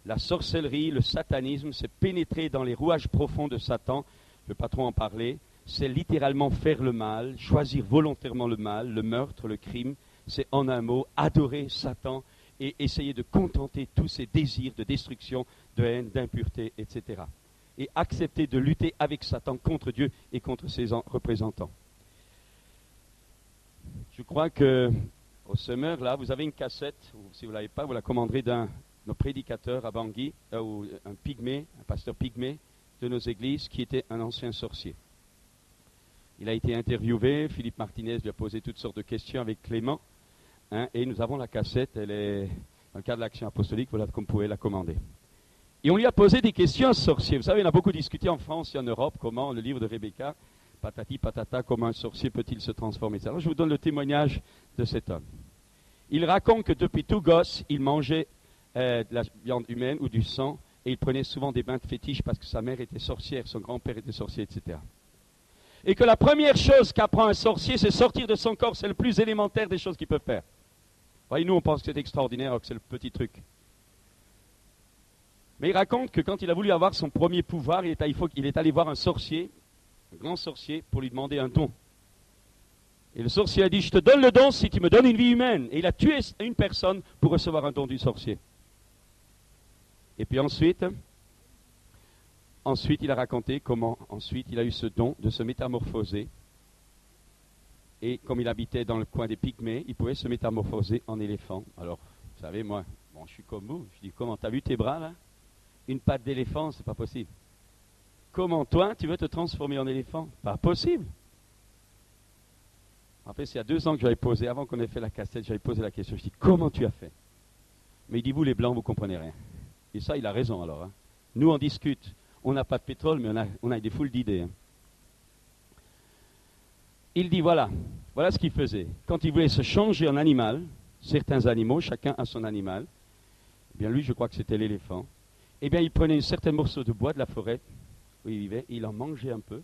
La sorcellerie, le satanisme, c'est pénétrer dans les rouages profonds de Satan. Je ne veux pas trop en parler. C'est littéralement faire le mal, choisir volontairement le mal, le meurtre, le crime. C'est en un mot, adorer Satan et essayer de contenter tous ses désirs de destruction, de haine, d'impureté, etc. Et accepter de lutter avec Satan contre Dieu et contre ses représentants. Je crois que au Summer, là, vous avez une cassette, ou si vous ne l'avez pas, vous la commanderez d'un de nos prédicateurs à Bangui, ou un pygmée, un pasteur pygmée de nos églises, qui était un ancien sorcier. Il a été interviewé, Philippe Martinez lui a posé toutes sortes de questions avec Clément, et nous avons la cassette, elle est dans le cadre de l'Action apostolique, voilà comme vous pouvez la commander. Et on lui a posé des questions à ce sorcier. Vous savez, on a beaucoup discuté en France et en Europe, comment le livre de Rebecca, patati patata, comment un sorcier peut-il se transformer. Alors je vous donne le témoignage de cet homme. Il raconte que depuis tout gosse, il mangeait de la viande humaine ou du sang, et il prenait souvent des bains de fétiche parce que sa mère était sorcière, son grand-père était sorcier, etc. Et que la première chose qu'apprend un sorcier, c'est sortir de son corps, c'est le plus élémentaire des choses qu'il peut faire. Voyez, nous on pense que c'est extraordinaire, alors que c'est le petit truc. Mais il raconte que quand il a voulu avoir son premier pouvoir, il est allé voir un sorcier, un grand sorcier, pour lui demander un don. Et le sorcier a dit, je te donne le don si tu me donnes une vie humaine. Et il a tué une personne pour recevoir un don du sorcier. Et puis ensuite, il a raconté comment ensuite il a eu ce don de se métamorphoser. Et comme il habitait dans le coin des Pygmées, il pouvait se métamorphoser en éléphant. Alors, vous savez, moi, je suis comme vous. Je dis, comment, t'as vu tes bras là? Une patte d'éléphant, c'est pas possible. Comment toi, tu veux te transformer en éléphant? Pas possible. En fait, c'est il y a 2 ans que j'avais posé, avant qu'on ait fait la cassette, j'avais posé la question. Je dis, comment tu as fait? Mais il dit, vous les blancs, vous ne comprenez rien. Et ça, il a raison alors. Hein. Nous, on discute. On n'a pas de pétrole, mais on a des foules d'idées. Hein. Il dit, voilà ce qu'il faisait. Quand il voulait se changer en animal, certains animaux, chacun a son animal, eh bien lui, je crois que c'était l'éléphant, eh bien il prenait un certain morceau de bois de la forêt où il vivait, il en mangeait un peu.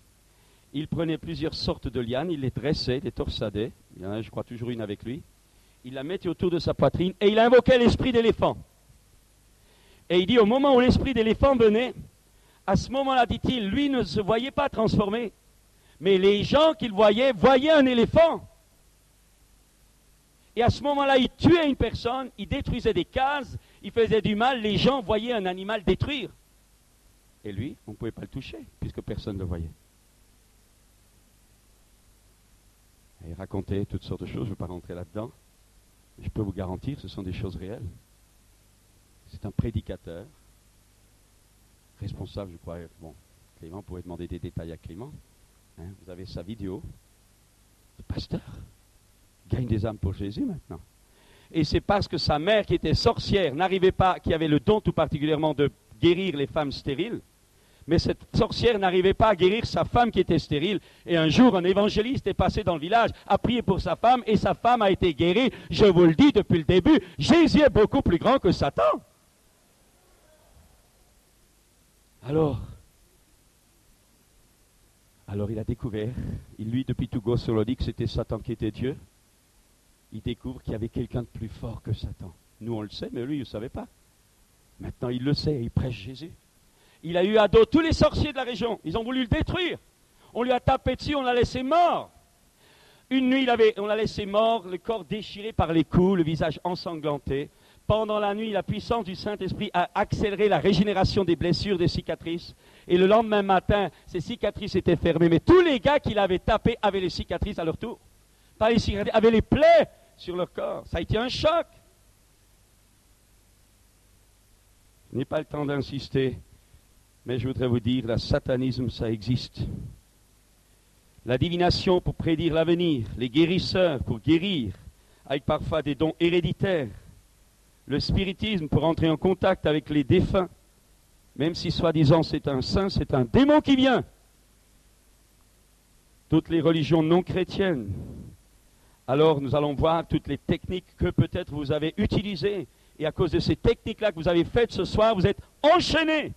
Il prenait plusieurs sortes de lianes, il les dressait, les torsadait, il y en a, je crois, toujours une avec lui. Il la mettait autour de sa poitrine et il invoquait l'esprit d'éléphant. Et il dit, au moment où l'esprit d'éléphant venait, à ce moment-là, dit-il, lui ne se voyait pas transformé. Mais les gens qu'il voyaient un éléphant. Et à ce moment-là, il tuait une personne, il détruisait des cases, il faisait du mal, les gens voyaient un animal détruire. Et lui, on ne pouvait pas le toucher, puisque personne ne le voyait. Et il racontait toutes sortes de choses, je ne veux pas rentrer là-dedans. Je peux vous garantir, ce sont des choses réelles. C'est un prédicateur, responsable, je crois. Bon, Clément pourrait demander des détails à Clément. Hein, vous avez sa vidéo. Le pasteur gagne des âmes pour Jésus maintenant. Et c'est parce que sa mère, qui était sorcière, n'arrivait pas, qui avait le don tout particulièrement de guérir les femmes stériles, mais cette sorcière n'arrivait pas à guérir sa femme qui était stérile. Et un jour, un évangéliste est passé dans le village, a prié pour sa femme, et sa femme a été guérie. Je vous le dis depuis le début, Jésus est beaucoup plus grand que Satan. Alors il a découvert, lui depuis tout gosse, on l'a dit que c'était Satan qui était Dieu. Il découvre qu'il y avait quelqu'un de plus fort que Satan. Nous on le sait, mais lui il ne savait pas. Maintenant il le sait, il prêche Jésus. Il a eu à dos tous les sorciers de la région. Ils ont voulu le détruire. On lui a tapé dessus, on l'a laissé mort. Une nuit, on l'a laissé mort, le corps déchiré par les coups, le visage ensanglanté. Pendant la nuit, la puissance du Saint-Esprit a accéléré la régénération des blessures, des cicatrices. Et le lendemain matin, ces cicatrices étaient fermées. Mais tous les gars qui l'avaient tapé avaient les cicatrices à leur tour. Pas les cicatrices, avaient les plaies sur leur corps. Ça a été un choc. Je n'ai pas le temps d'insister. Mais je voudrais vous dire, le satanisme, ça existe. La divination pour prédire l'avenir, les guérisseurs pour guérir, avec parfois des dons héréditaires. Le spiritisme pour entrer en contact avec les défunts, même si soi-disant c'est un saint, c'est un démon qui vient. Toutes les religions non chrétiennes. Alors nous allons voir toutes les techniques que peut-être vous avez utilisées. Et à cause de ces techniques-là que vous avez faites ce soir, vous êtes enchaînés.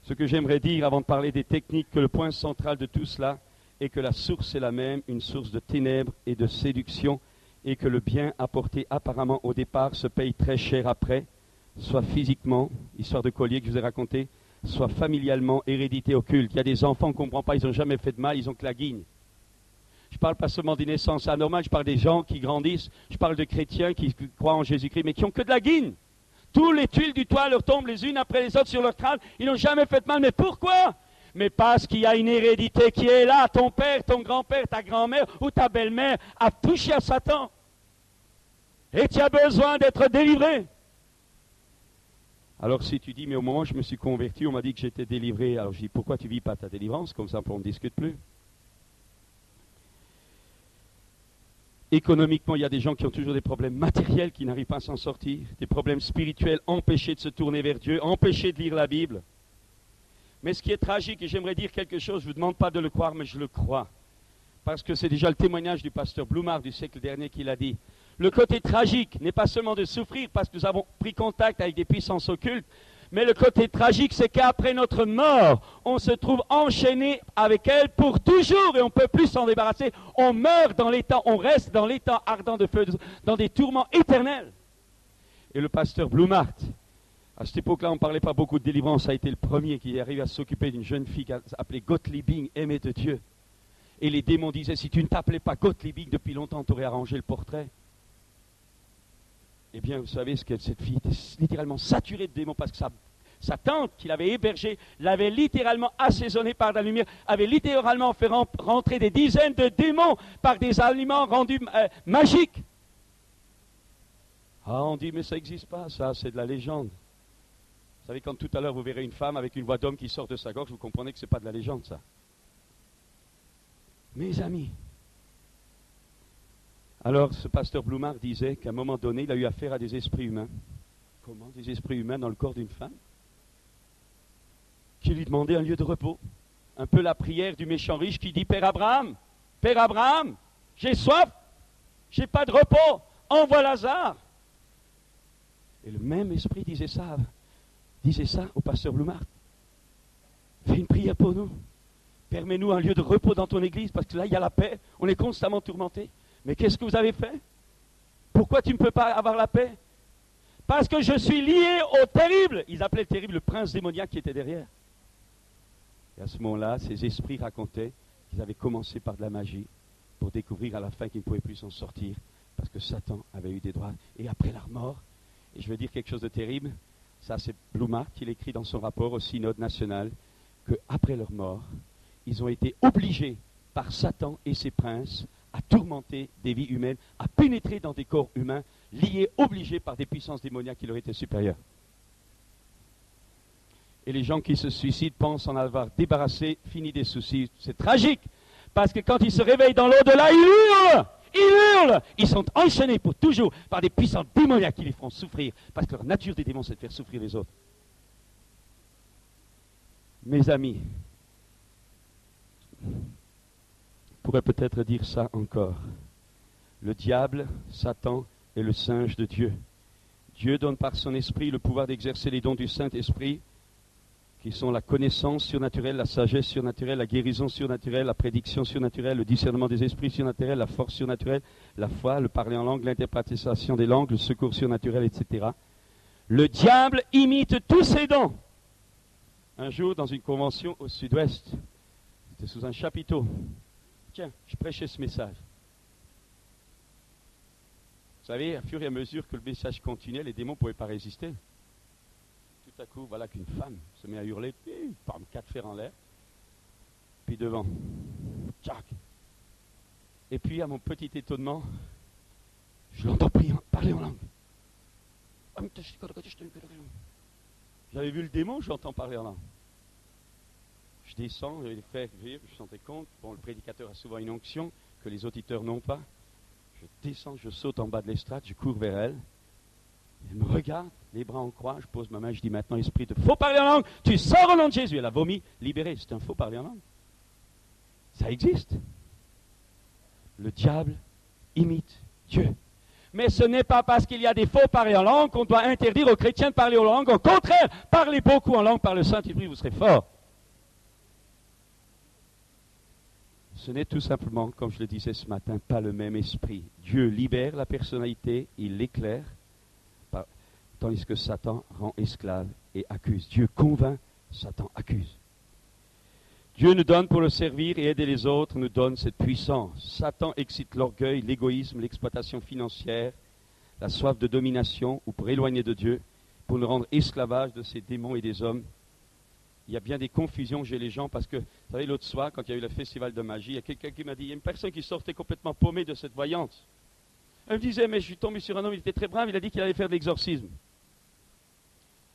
Ce que j'aimerais dire avant de parler des techniques, que le point central de tout cela est que la source est la même, une source de ténèbres et de séduction, et que le bien apporté apparemment au départ se paye très cher après, soit physiquement, histoire de collier que je vous ai raconté, soit familialement, hérédité occulte. Il y a des enfants, on ne comprend pas, ils n'ont jamais fait de mal, ils ont que la guigne. Je ne parle pas seulement des naissances anormales, je parle des gens qui grandissent, je parle de chrétiens qui croient en Jésus-Christ, mais qui n'ont que de la guigne. Tous les tuiles du toit leur tombent les unes après les autres sur leur crâne, ils n'ont jamais fait de mal, mais pourquoi? Mais parce qu'il y a une hérédité qui est là, ton père, ton grand-père, ta grand-mère ou ta belle-mère a touché à Satan. Et tu as besoin d'être délivré. Alors si tu dis, mais au moment où je me suis converti, on m'a dit que j'étais délivré. Alors je dis, pourquoi tu ne vis pas ta délivrance? Comme ça, on ne discute plus. Économiquement, il y a des gens qui ont toujours des problèmes matériels qui n'arrivent pas à s'en sortir, des problèmes spirituels, empêchés de se tourner vers Dieu, empêchés de lire la Bible. Mais ce qui est tragique, et j'aimerais dire quelque chose, je ne vous demande pas de le croire, mais je le crois, parce que c'est déjà le témoignage du pasteur Blumhardt du siècle dernier qui l'a dit. Le côté tragique n'est pas seulement de souffrir parce que nous avons pris contact avec des puissances occultes, mais le côté tragique, c'est qu'après notre mort, on se trouve enchaîné avec elle pour toujours et on ne peut plus s'en débarrasser. On meurt dans l'état, on reste dans l'état ardent de feu, dans des tourments éternels. Et le pasteur Blumhardt, à cette époque-là, on ne parlait pas beaucoup de délivrance, a été le premier qui est arrivé à s'occuper d'une jeune fille appelée Gottliebing, aimée de Dieu. Et les démons disaient, si tu ne t'appelais pas Gottliebing, depuis longtemps, tu aurais arrangé le portrait. Eh bien, vous savez ce que cette fille était littéralement saturée de démons parce que sa tante qui l'avait hébergée l'avait littéralement assaisonnée par la lumière, avait littéralement fait rentrer des dizaines de démons par des aliments rendus magiques. Ah, on dit, mais ça n'existe pas, ça, c'est de la légende. Vous savez, quand tout à l'heure vous verrez une femme avec une voix d'homme qui sort de sa gorge, vous comprenez que ce n'est pas de la légende, ça. Mes amis, alors ce pasteur Blumhardt disait qu'à un moment donné, il a eu affaire à des esprits humains. Comment? Des esprits humains dans le corps d'une femme qui lui demandaient un lieu de repos. Un peu la prière du méchant riche qui dit, Père Abraham, j'ai soif, j'ai pas de repos, envoie Lazare. Et le même esprit disait ça au pasteur Blumhardt. Fais une prière pour nous. Permets-nous un lieu de repos dans ton église, parce que là, il y a la paix, on est constamment tourmenté. Mais qu'est-ce que vous avez fait? Pourquoi tu ne peux pas avoir la paix? Parce que je suis lié au terrible. Ils appelaient le terrible le prince démoniaque qui était derrière. Et à ce moment-là, ces esprits racontaient qu'ils avaient commencé par de la magie pour découvrir à la fin qu'ils ne pouvaient plus s'en sortir parce que Satan avait eu des droits. Et après leur mort, et je veux dire quelque chose de terrible, ça c'est Blumhardt qui l'écrit dans son rapport au synode national, qu'après leur mort, ils ont été obligés par Satan et ses princes à tourmenter des vies humaines, à pénétrer dans des corps humains, liés, obligés par des puissances démoniaques qui leur étaient supérieures. Et les gens qui se suicident pensent en avoir débarrassé, fini des soucis. C'est tragique, parce que quand ils se réveillent dans l'au-delà, ils hurlent, ils sont enchaînés pour toujours par des puissances démoniaques qui les font souffrir, parce que leur nature des démons, c'est de faire souffrir les autres. Mes amis, je pourrais peut-être dire ça encore. Le diable, Satan, est le singe de Dieu. Dieu donne par son esprit le pouvoir d'exercer les dons du Saint-Esprit, qui sont la connaissance surnaturelle, la sagesse surnaturelle, la guérison surnaturelle, la prédiction surnaturelle, le discernement des esprits surnaturels, la force surnaturelle, la foi, le parler en langue, l'interprétation des langues, le secours surnaturel, etc. Le diable imite tous ces dons. Un jour, dans une convention au sud-ouest, c'était sous un chapiteau. Tiens, je prêchais ce message. Vous savez, à fur et à mesure que le message continuait, les démons ne pouvaient pas résister. Tout à coup, voilà qu'une femme se met à hurler, forme 4 fers en l'air, puis devant, tchac. Et puis, à mon petit étonnement, je l'entends parler en langue. J'avais vu le démon, je l'entends parler en langue. Je descends, les frères virent, je me sentais compte. Bon, le prédicateur a souvent une onction que les auditeurs n'ont pas. Je descends, je saute en bas de l'estrade, je cours vers elle. Elle me regarde, les bras en croix, je pose ma main, je dis maintenant, esprit de faux parler en langue, tu sors au nom de Jésus. Elle a vomi, libéré, c'est un faux parler en langue. Ça existe. Le diable imite Dieu. Mais ce n'est pas parce qu'il y a des faux parler en langue qu'on doit interdire aux chrétiens de parler en langue. Au contraire, parlez beaucoup en langue par le Saint-Esprit, vous serez forts. Ce n'est tout simplement, comme je le disais ce matin, pas le même esprit. Dieu libère la personnalité, il l'éclaire, tandis que Satan rend esclave et accuse. Dieu convainc, Satan accuse. Dieu nous donne pour le servir et aider les autres, nous donne cette puissance. Satan excite l'orgueil, l'égoïsme, l'exploitation financière, la soif de domination ou pour éloigner de Dieu, pour nous rendre esclavages de ces démons et des hommes. Il y a bien des confusions chez les gens parce que, vous savez, l'autre soir, quand il y a eu le festival de magie, il y a quelqu'un qui m'a dit, il y a une personne qui sortait complètement paumée de cette voyance. Elle me disait, mais je suis tombé sur un homme, il était très brave, il a dit qu'il allait faire de l'exorcisme.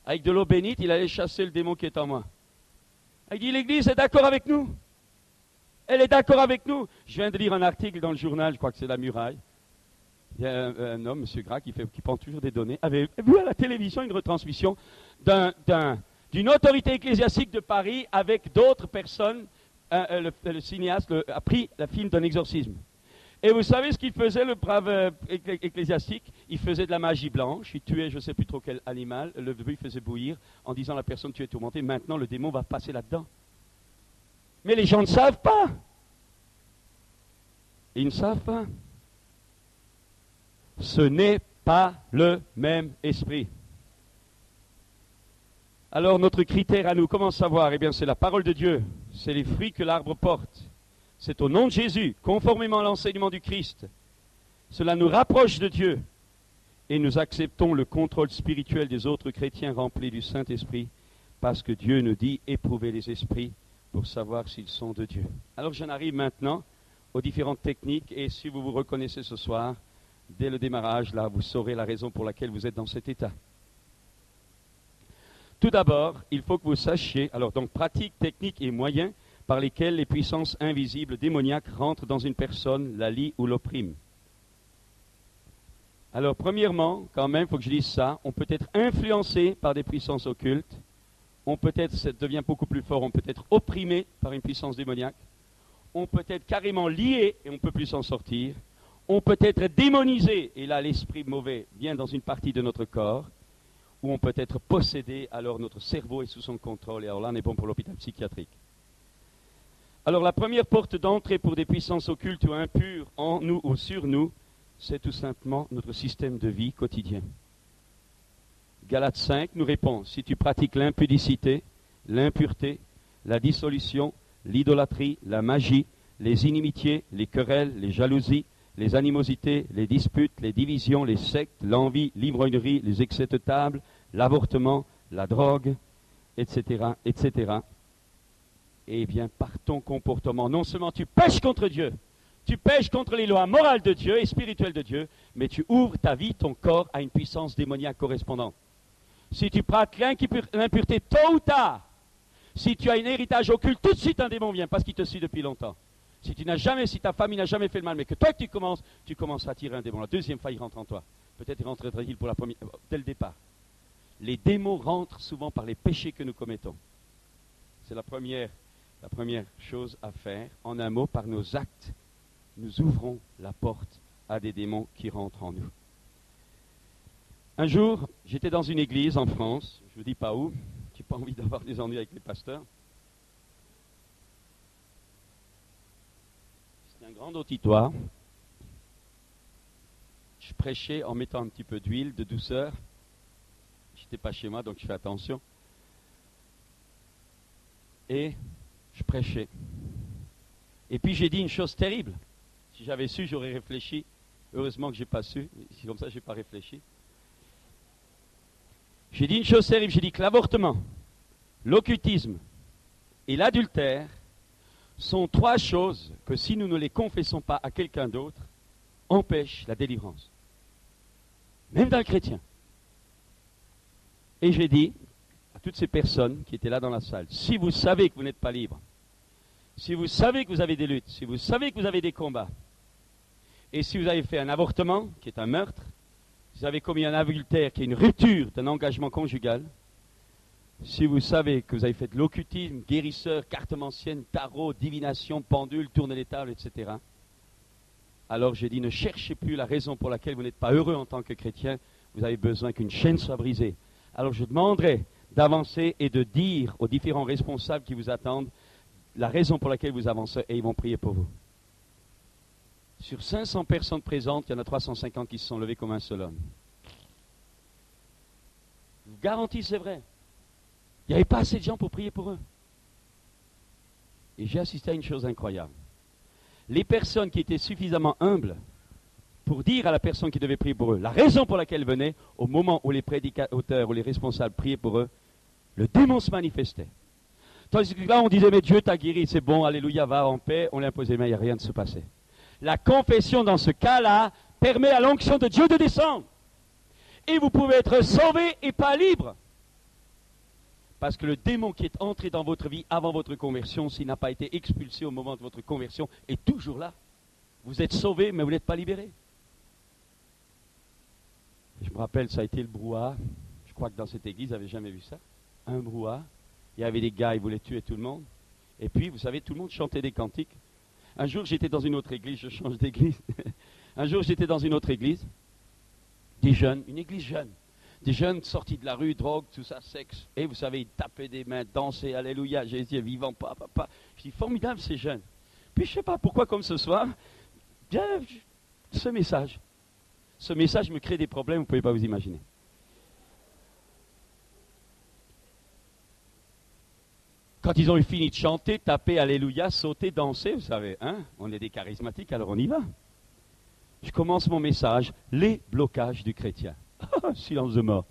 Avec de l'eau bénite, il allait chasser le démon qui est en moi. Il dit, l'Église est d'accord avec nous. Elle est d'accord avec nous. Je viens de lire un article dans le journal, je crois que c'est La Muraille. Il y a un homme, M. Gras, qui prend toujours des données, avait vu à la télévision une retransmission d'une autorité ecclésiastique de Paris avec d'autres personnes. Le cinéaste a pris le film d'un exorcisme. Et vous savez ce qu'il faisait, le brave ecclésiastique? Il faisait de la magie blanche, il tuait je ne sais plus trop quel animal, le il faisait bouillir en disant à la personne, tu es tourmentée, maintenant le démon va passer là-dedans. Mais les gens ne savent pas. Ils ne savent pas. Ce n'est pas le même esprit. Alors notre critère à nous, comment savoir? Eh bien c'est la parole de Dieu, c'est les fruits que l'arbre porte. C'est au nom de Jésus, conformément à l'enseignement du Christ. Cela nous rapproche de Dieu et nous acceptons le contrôle spirituel des autres chrétiens remplis du Saint-Esprit parce que Dieu nous dit éprouver les esprits pour savoir s'ils sont de Dieu. Alors j'en arrive maintenant aux différentes techniques et si vous vous reconnaissez ce soir, dès le démarrage, là, vous saurez la raison pour laquelle vous êtes dans cet état. Tout d'abord, il faut que vous sachiez, alors donc pratiques, techniques et moyens par lesquels les puissances invisibles démoniaques rentrent dans une personne, la lient ou l'oppriment. Alors premièrement, quand même, il faut que je dise ça, on peut être influencé par des puissances occultes, on peut être, ça devient beaucoup plus fort, on peut être opprimé par une puissance démoniaque, on peut être carrément lié et on ne peut plus s'en sortir, on peut être démonisé, et là l'esprit mauvais vient dans une partie de notre corps, ou on peut être possédé, alors notre cerveau est sous son contrôle, et alors là on est bon pour l'hôpital psychiatrique. Alors la première porte d'entrée pour des puissances occultes ou impures en nous ou sur nous, c'est tout simplement notre système de vie quotidien. Galates 5 nous répond, si tu pratiques l'impudicité, l'impureté, la dissolution, l'idolâtrie, la magie, les inimitiés, les querelles, les jalousies, les animosités, les disputes, les divisions, les sectes, l'envie, l'ivrognerie, les excès de table, l'avortement, la drogue, etc., etc., eh bien, par ton comportement, non seulement tu pèches contre Dieu, tu pèches contre les lois morales de Dieu et spirituelles de Dieu, mais tu ouvres ta vie, ton corps, à une puissance démoniaque correspondante. Si tu pratiques l'impureté tôt ou tard, si tu as un héritage occulte, tout de suite un démon vient parce qu'il te suit depuis longtemps. Si ta famille n'a jamais fait le mal, mais que toi tu commences à attirer un démon. La deuxième fois, il rentre en toi. Peut-être il rentrerait-il pour la première, dès le départ. Les démons rentrent souvent par les péchés que nous commettons. C'est la première chose à faire. En un mot, par nos actes, nous ouvrons la porte à des démons qui rentrent en nous. Un jour, j'étais dans une église en France, je ne vous dis pas où, je n'ai pas envie d'avoir des ennuis avec les pasteurs. C'était un grand auditoire. Je prêchais en mettant un petit peu d'huile, de douceur. Je n'étais pas chez moi, donc je fais attention. Et je prêchais. Et puis j'ai dit une chose terrible. Si j'avais su, j'aurais réfléchi. Heureusement que je n'ai pas su. C'est comme ça que je n'ai pas réfléchi. J'ai dit une chose terrible. J'ai dit que l'avortement, l'occultisme et l'adultère sont trois choses que si nous ne les confessons pas à quelqu'un d'autre, empêchent la délivrance. Même d'un chrétien. Et j'ai dit à toutes ces personnes qui étaient là dans la salle, si vous savez que vous n'êtes pas libre, si vous savez que vous avez des luttes, si vous savez que vous avez des combats, Et si vous avez fait un avortement, qui est un meurtre, si vous avez commis un adultère, qui est une rupture d'un engagement conjugal, si vous savez que vous avez fait de l'occultisme, guérisseur, cartomancienne, tarot, divination, pendule, tourner les tables, etc., alors j'ai dit, ne cherchez plus la raison pour laquelle vous n'êtes pas heureux en tant que chrétien, vous avez besoin qu'une chaîne soit brisée. Alors je demanderai d'avancer et de dire aux différents responsables qui vous attendent la raison pour laquelle vous avancez et ils vont prier pour vous. Sur 500 personnes présentes, il y en a 350 qui se sont levées comme un seul homme. Je vous garantis, c'est vrai. Il n'y avait pas assez de gens pour prier pour eux. Et j'ai assisté à une chose incroyable. Les personnes qui étaient suffisamment humbles pour dire à la personne qui devait prier pour eux la raison pour laquelle venaient, au moment où les prédicateurs ou les responsables priaient pour eux, le démon se manifestait. Tandis que là, on disait, mais Dieu t'a guéri, c'est bon, alléluia, va en paix, on lui imposait les mains, il n'y a rien de se passer. La confession dans ce cas-là permet à l'onction de Dieu de descendre. Et vous pouvez être sauvé et pas libre. Parce que le démon qui est entré dans votre vie avant votre conversion, s'il n'a pas été expulsé au moment de votre conversion, est toujours là. Vous êtes sauvé, mais vous n'êtes pas libéré. Je me rappelle, ça a été le brouhaha. Je crois que dans cette église, vous n'avez jamais vu ça. Un brouhaha. Il y avait des gars, ils voulaient tuer tout le monde. Et puis, vous savez, tout le monde chantait des cantiques. Un jour, j'étais dans une autre église, je change d'église. Un jour, j'étais dans une autre église. Des jeunes, une église jeune. Des jeunes sortis de la rue, drogue, tout ça, sexe. Et vous savez, ils tapaient des mains, dansaient, alléluia, Jésus est vivant, papa. Je dis, formidable ces jeunes. Puis je ne sais pas pourquoi, comme ce soir, bien, ce message me crée des problèmes, vous ne pouvez pas vous imaginer. Quand ils ont eu fini de chanter, taper, alléluia, sauter, danser, vous savez, hein, on est des charismatiques, alors on y va. Je commence mon message, les blocages du chrétien. Silence de mort.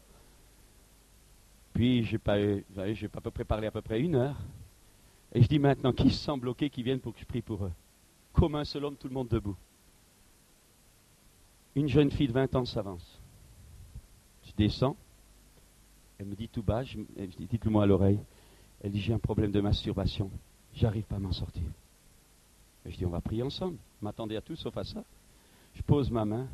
Puis, j'ai pas à peu près parlé à peu près 1 heure. Et je dis maintenant, qui se sent bloqué, qui viennent pour que je prie pour eux? Comme un seul homme, tout le monde debout. Une jeune fille de 20 ans s'avance. Je descends. Elle me dit tout bas, elle dit, dites-le moi à l'oreille. Elle dit, j'ai un problème de masturbation. J'arrive pas à m'en sortir. Et je dis, on va prier ensemble. Je m'attendais à tout sauf à ça. Je pose ma main.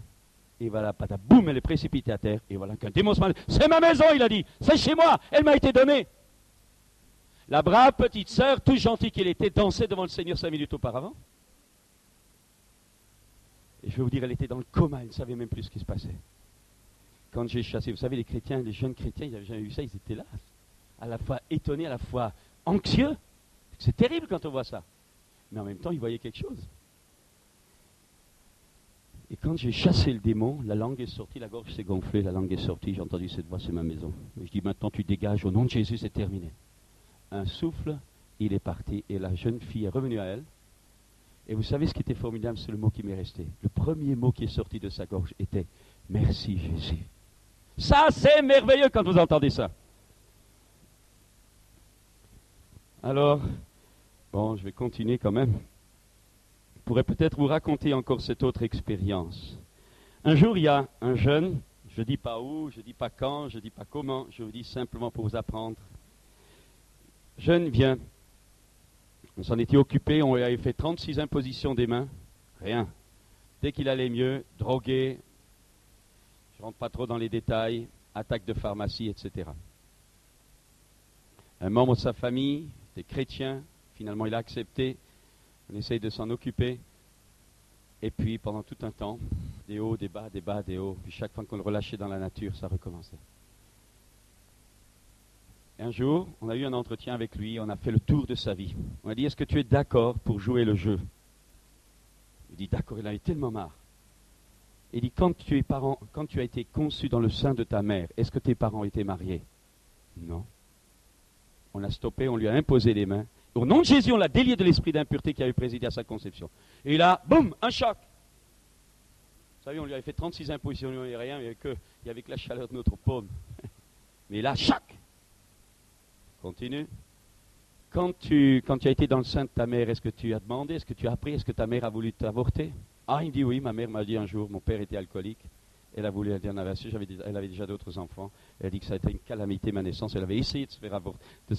Et voilà, patate, boum, elle est précipitée à terre. Et voilà qu'un démon se manifeste. C'est ma maison, il a dit. C'est chez moi. Elle m'a été donnée. La brave petite sœur, tout gentille qu'elle était, dansait devant le Seigneur 5 minutes auparavant. Et je vais vous dire, elle était dans le coma. Elle ne savait même plus ce qui se passait. Quand j'ai chassé, vous savez, les chrétiens, les jeunes chrétiens, ils n'avaient jamais vu ça. Ils étaient là, à la fois étonnés, à la fois anxieux. C'est terrible quand on voit ça. Mais en même temps, ils voyaient quelque chose. Et quand j'ai chassé le démon, la langue est sortie, la gorge s'est gonflée, la langue est sortie, j'ai entendu cette voix, c'est ma maison. Et je dis, maintenant tu dégages, au nom de Jésus, c'est terminé. Un souffle, il est parti, et la jeune fille est revenue à elle. Et vous savez ce qui était formidable, c'est le mot qui m'est resté. Le premier mot qui est sorti de sa gorge était, merci Jésus. Ça, c'est merveilleux quand vous entendez ça. Alors, bon, je vais continuer quand même. Je pourrais peut-être vous raconter encore cette autre expérience. Un jour, il y a un jeune, je ne dis pas où, je ne dis pas quand, je ne dis pas comment, je vous dis simplement pour vous apprendre. Jeune vient, on s'en était occupé, on lui avait fait 36 impositions des mains, rien. Dès qu'il allait mieux, drogué, je ne rentre pas trop dans les détails, attaque de pharmacie, etc. Un membre de sa famille, était chrétien, finalement il a accepté. On essaye de s'en occuper. Et puis, pendant tout un temps, des hauts, des bas, des bas, des hauts. Puis chaque fois qu'on le relâchait dans la nature, ça recommençait. Et un jour, on a eu un entretien avec lui. On a fait le tour de sa vie. On a dit, est-ce que tu es d'accord pour jouer le jeu? Il dit, d'accord, il en a eu tellement marre. Il dit, quand tu as été conçu dans le sein de ta mère, est-ce que tes parents étaient mariés? Non. On l'a stoppé, on lui a imposé les mains. Au nom de Jésus, on l'a délié de l'esprit d'impureté qui avait présidé à sa conception. Et là, boum, un choc. Vous savez, on lui avait fait 36 impositions, il n'y avait rien, il n'y avait que la chaleur de notre paume. Mais là, choc. Continue. Quand tu as été dans le sein de ta mère, est-ce que tu as demandé, est-ce que tu as appris, est-ce que ta mère a voulu t'avorter? Ah, il me dit oui, ma mère m'a dit un jour, mon père était alcoolique. Elle a voulu, elle en avait su, elle avait déjà d'autres enfants. Elle a dit que ça a été une calamité, ma naissance. Elle avait essayé de se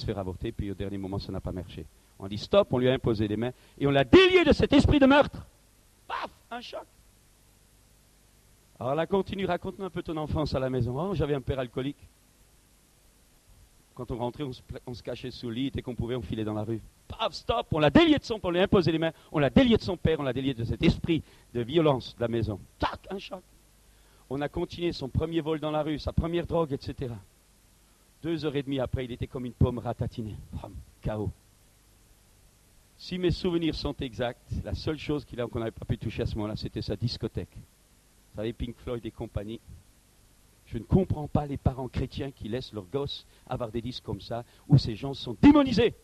faire avorter, puis au dernier moment, ça n'a pas marché. On a dit stop, on lui a imposé les mains, et on l'a délié de cet esprit de meurtre. Paf, un choc. Alors là, continue, raconte-nous un peu ton enfance à la maison. Oh, j'avais un père alcoolique. Quand on rentrait, on se cachait sous le lit, et dès qu'on pouvait, on filait dans la rue. Paf, stop, on l'a délié de son père, on lui a imposé les mains, on l'a délié de son père, on l'a délié de cet esprit de violence de la maison. Tac, un choc. On a continué son premier vol dans la rue, sa première drogue, etc. 2h30 après, il était comme une pomme ratatinée. Chaos. Si mes souvenirs sont exacts, la seule chose qu'on n'avait pas pu toucher à ce moment-là, c'était sa discothèque. Vous savez, Pink Floyd et compagnie. Je ne comprends pas les parents chrétiens qui laissent leurs gosses avoir des disques comme ça, où ces gens sont démonisés.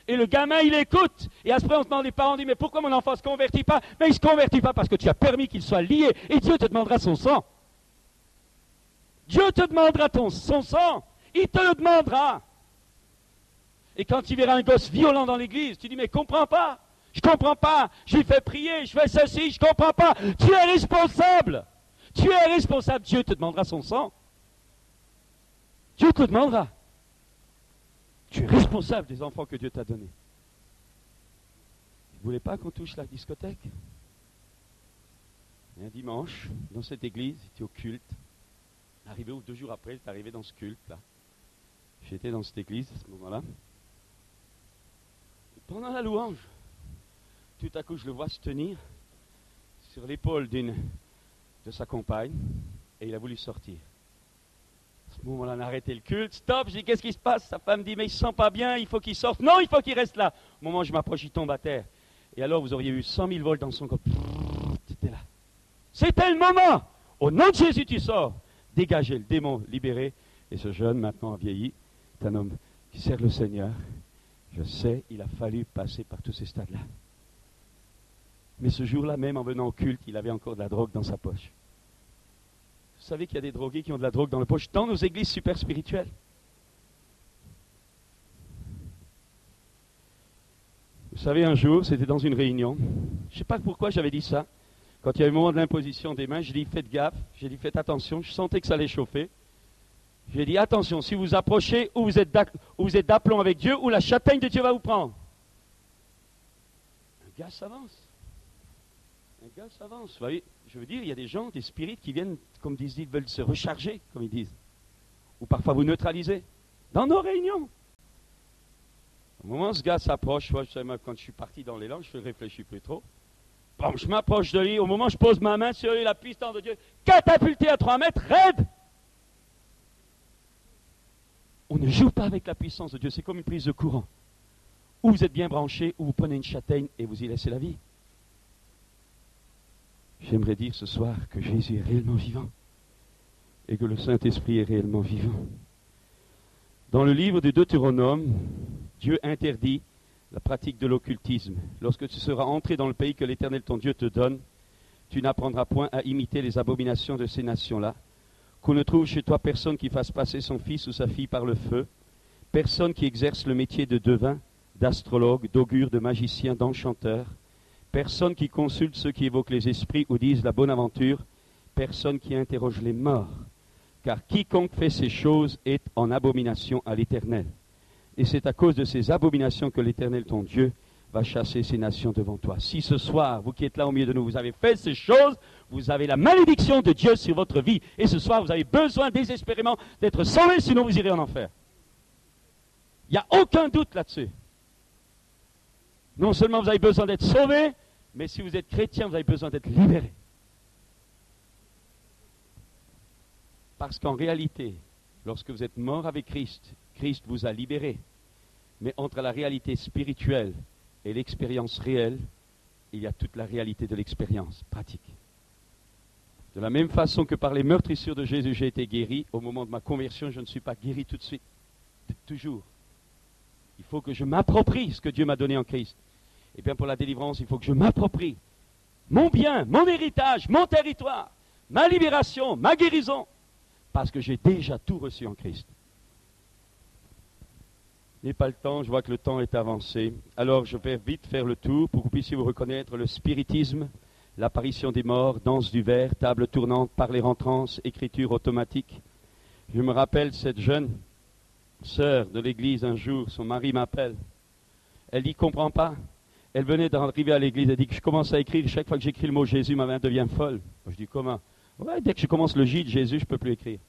Et le gamin, il écoute. Et après, on se demande, les parents disent, mais pourquoi mon enfant ne se convertit pas? Mais il ne se convertit pas parce que tu as permis qu'il soit lié. Et Dieu te demandera son sang. Dieu te demandera son sang. Il te le demandera. Et quand tu verras un gosse violent dans l'église, tu dis, mais je ne comprends pas. Je ne comprends pas. Je lui fais prier, je fais ceci, je ne comprends pas. Tu es responsable. Tu es responsable. Dieu te demandera son sang. Dieu te demandera. Tu es responsable des enfants que Dieu t'a donnés. Vous ne voulez pas qu'on touche la discothèque? Et un dimanche, dans cette église, j'étais au culte. Arrivé 2 jours après, j'étais arrivé dans ce culte-là. J'étais dans cette église à ce moment-là. Et pendant la louange, tout à coup, je le vois se tenir sur l'épaule de sa compagne, et il a voulu sortir. À ce moment-là, on a arrêté le culte. Stop, je dis, qu'est-ce qui se passe? Sa femme dit, mais il ne se sent pas bien, il faut qu'il sorte. Non, il faut qu'il reste là. Au moment où je m'approche, il tombe à terre. Et alors, vous auriez eu 100 000 volts dans son corps. C'était là. C'était le moment. Au nom de Jésus, tu sors. Dégagez le démon, libéré. Et ce jeune, maintenant vieilli, est un homme qui sert le Seigneur. Je sais, il a fallu passer par tous ces stades-là. Mais ce jour-là, même en venant au culte, il avait encore de la drogue dans sa poche. Vous savez qu'il y a des drogués qui ont de la drogue dans la poche dans nos églises super spirituelles. Vous savez, un jour, c'était dans une réunion. Je ne sais pas pourquoi j'avais dit ça. Quand il y avait le moment de l'imposition des mains, j'ai dit, faites gaffe. J'ai dit, faites attention. Je sentais que ça allait chauffer. J'ai dit, attention, si vous approchez, ou vous êtes d'aplomb avec Dieu, ou la châtaigne de Dieu va vous prendre. Un gars s'avance. Un gars s'avance. Vous voyez, je veux dire, il y a des gens, des spirites qui viennent, comme disent, ils veulent se recharger, comme ils disent. Ou parfois vous neutraliser. Dans nos réunions. Au moment où ce gars s'approche, quand je suis parti dans l'élan, je ne réfléchis plus trop. Bon, je m'approche de lui. Au moment où je pose ma main sur lui, la puissance de Dieu, catapulté à 3 mètres, raide. On ne joue pas avec la puissance de Dieu. C'est comme une prise de courant. Ou vous êtes bien branché, ou vous prenez une châtaigne et vous y laissez la vie. J'aimerais dire ce soir que Jésus est réellement vivant et que le Saint-Esprit est réellement vivant. Dans le livre de Deutéronome, Dieu interdit la pratique de l'occultisme. Lorsque tu seras entré dans le pays que l'Éternel ton Dieu te donne, tu n'apprendras point à imiter les abominations de ces nations-là. Qu'on ne trouve chez toi personne qui fasse passer son fils ou sa fille par le feu, personne qui exerce le métier de devin, d'astrologue, d'augure, de magicien, d'enchanteur, personne qui consulte ceux qui évoquent les esprits ou disent la bonne aventure, personne qui interroge les morts. Car quiconque fait ces choses est en abomination à l'Éternel. Et c'est à cause de ces abominations que l'Éternel, ton Dieu, va chasser ces nations devant toi. Si ce soir, vous qui êtes là au milieu de nous, vous avez fait ces choses, vous avez la malédiction de Dieu sur votre vie. Et ce soir, vous avez besoin désespérément d'être sauvés, sinon vous irez en enfer. Il n'y a aucun doute là-dessus. Non seulement vous avez besoin d'être sauvés, mais si vous êtes chrétien, vous avez besoin d'être libérés. Parce qu'en réalité, lorsque vous êtes mort avec Christ, Christ vous a libérés. Mais entre la réalité spirituelle et l'expérience réelle, il y a toute la réalité de l'expérience pratique. De la même façon que par les meurtrissures de Jésus, j'ai été guéri, au moment de ma conversion, je ne suis pas guéri tout de suite. Toujours. Il faut que je m'approprie ce que Dieu m'a donné en Christ. Et bien pour la délivrance, il faut que je m'approprie mon bien, mon héritage, mon territoire, ma libération, ma guérison, parce que j'ai déjà tout reçu en Christ. Je n'ai pas le temps, je vois que le temps est avancé. Alors je vais vite faire le tour pour que vous puissiez vous reconnaître le spiritisme, l'apparition des morts, danse du verre, table tournante, parler en transe, écriture automatique. Je me rappelle cette jeune sœur de l'église un jour, son mari m'appelle. Elle dit, comprends pas. Elle venait d'arriver à l'église, elle dit que je commence à écrire, chaque fois que j'écris le mot Jésus, ma main devient folle. Je dis, comment? Ouais, dès que je commence le J de Jésus, je ne peux plus écrire.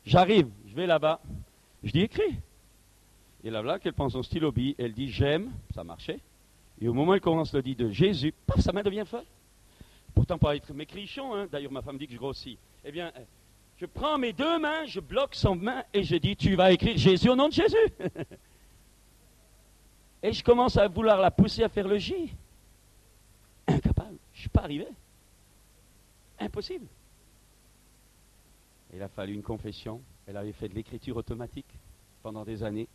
J'arrive, je vais là-bas, je dis écris. Et là, qu'elle prend son stylo bille, elle dit j'aime, ça marchait. Et au moment où elle commence le dit de Jésus, paf, sa main devient folle. Pourtant, pas être maigrichon, hein. D'ailleurs, ma femme dit que je grossis. Eh bien, je prends mes deux mains, je bloque son main et je dis tu vas écrire Jésus au nom de Jésus. Et je commence à vouloir la pousser à faire le J. Incapable, je ne suis pas arrivé. Impossible. Il a fallu une confession. Elle avait fait de l'écriture automatique pendant des années.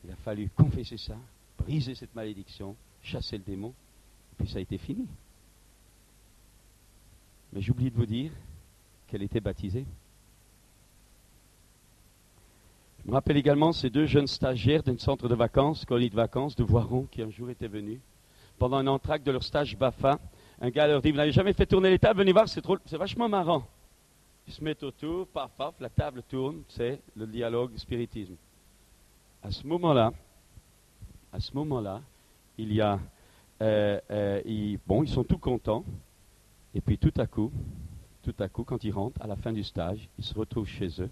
Il a fallu confesser ça, briser cette malédiction, chasser le démon, et puis ça a été fini. Mais j'oublie de vous dire qu'elle était baptisée. Je me rappelle également ces deux jeunes stagiaires d'un centre de vacances, colonie de vacances de Voiron, qui un jour étaient venus. Pendant un entracte de leur stage BAFA, un gars leur dit, vous n'avez jamais fait tourner les tables, venez voir, c'est vachement marrant. Ils se mettent autour, paf, paf, la table tourne, c'est le dialogue spiritisme. À ce moment-là, il y a, ils sont tout contents, et puis tout à coup, quand ils rentrent, à la fin du stage, ils se retrouvent chez eux,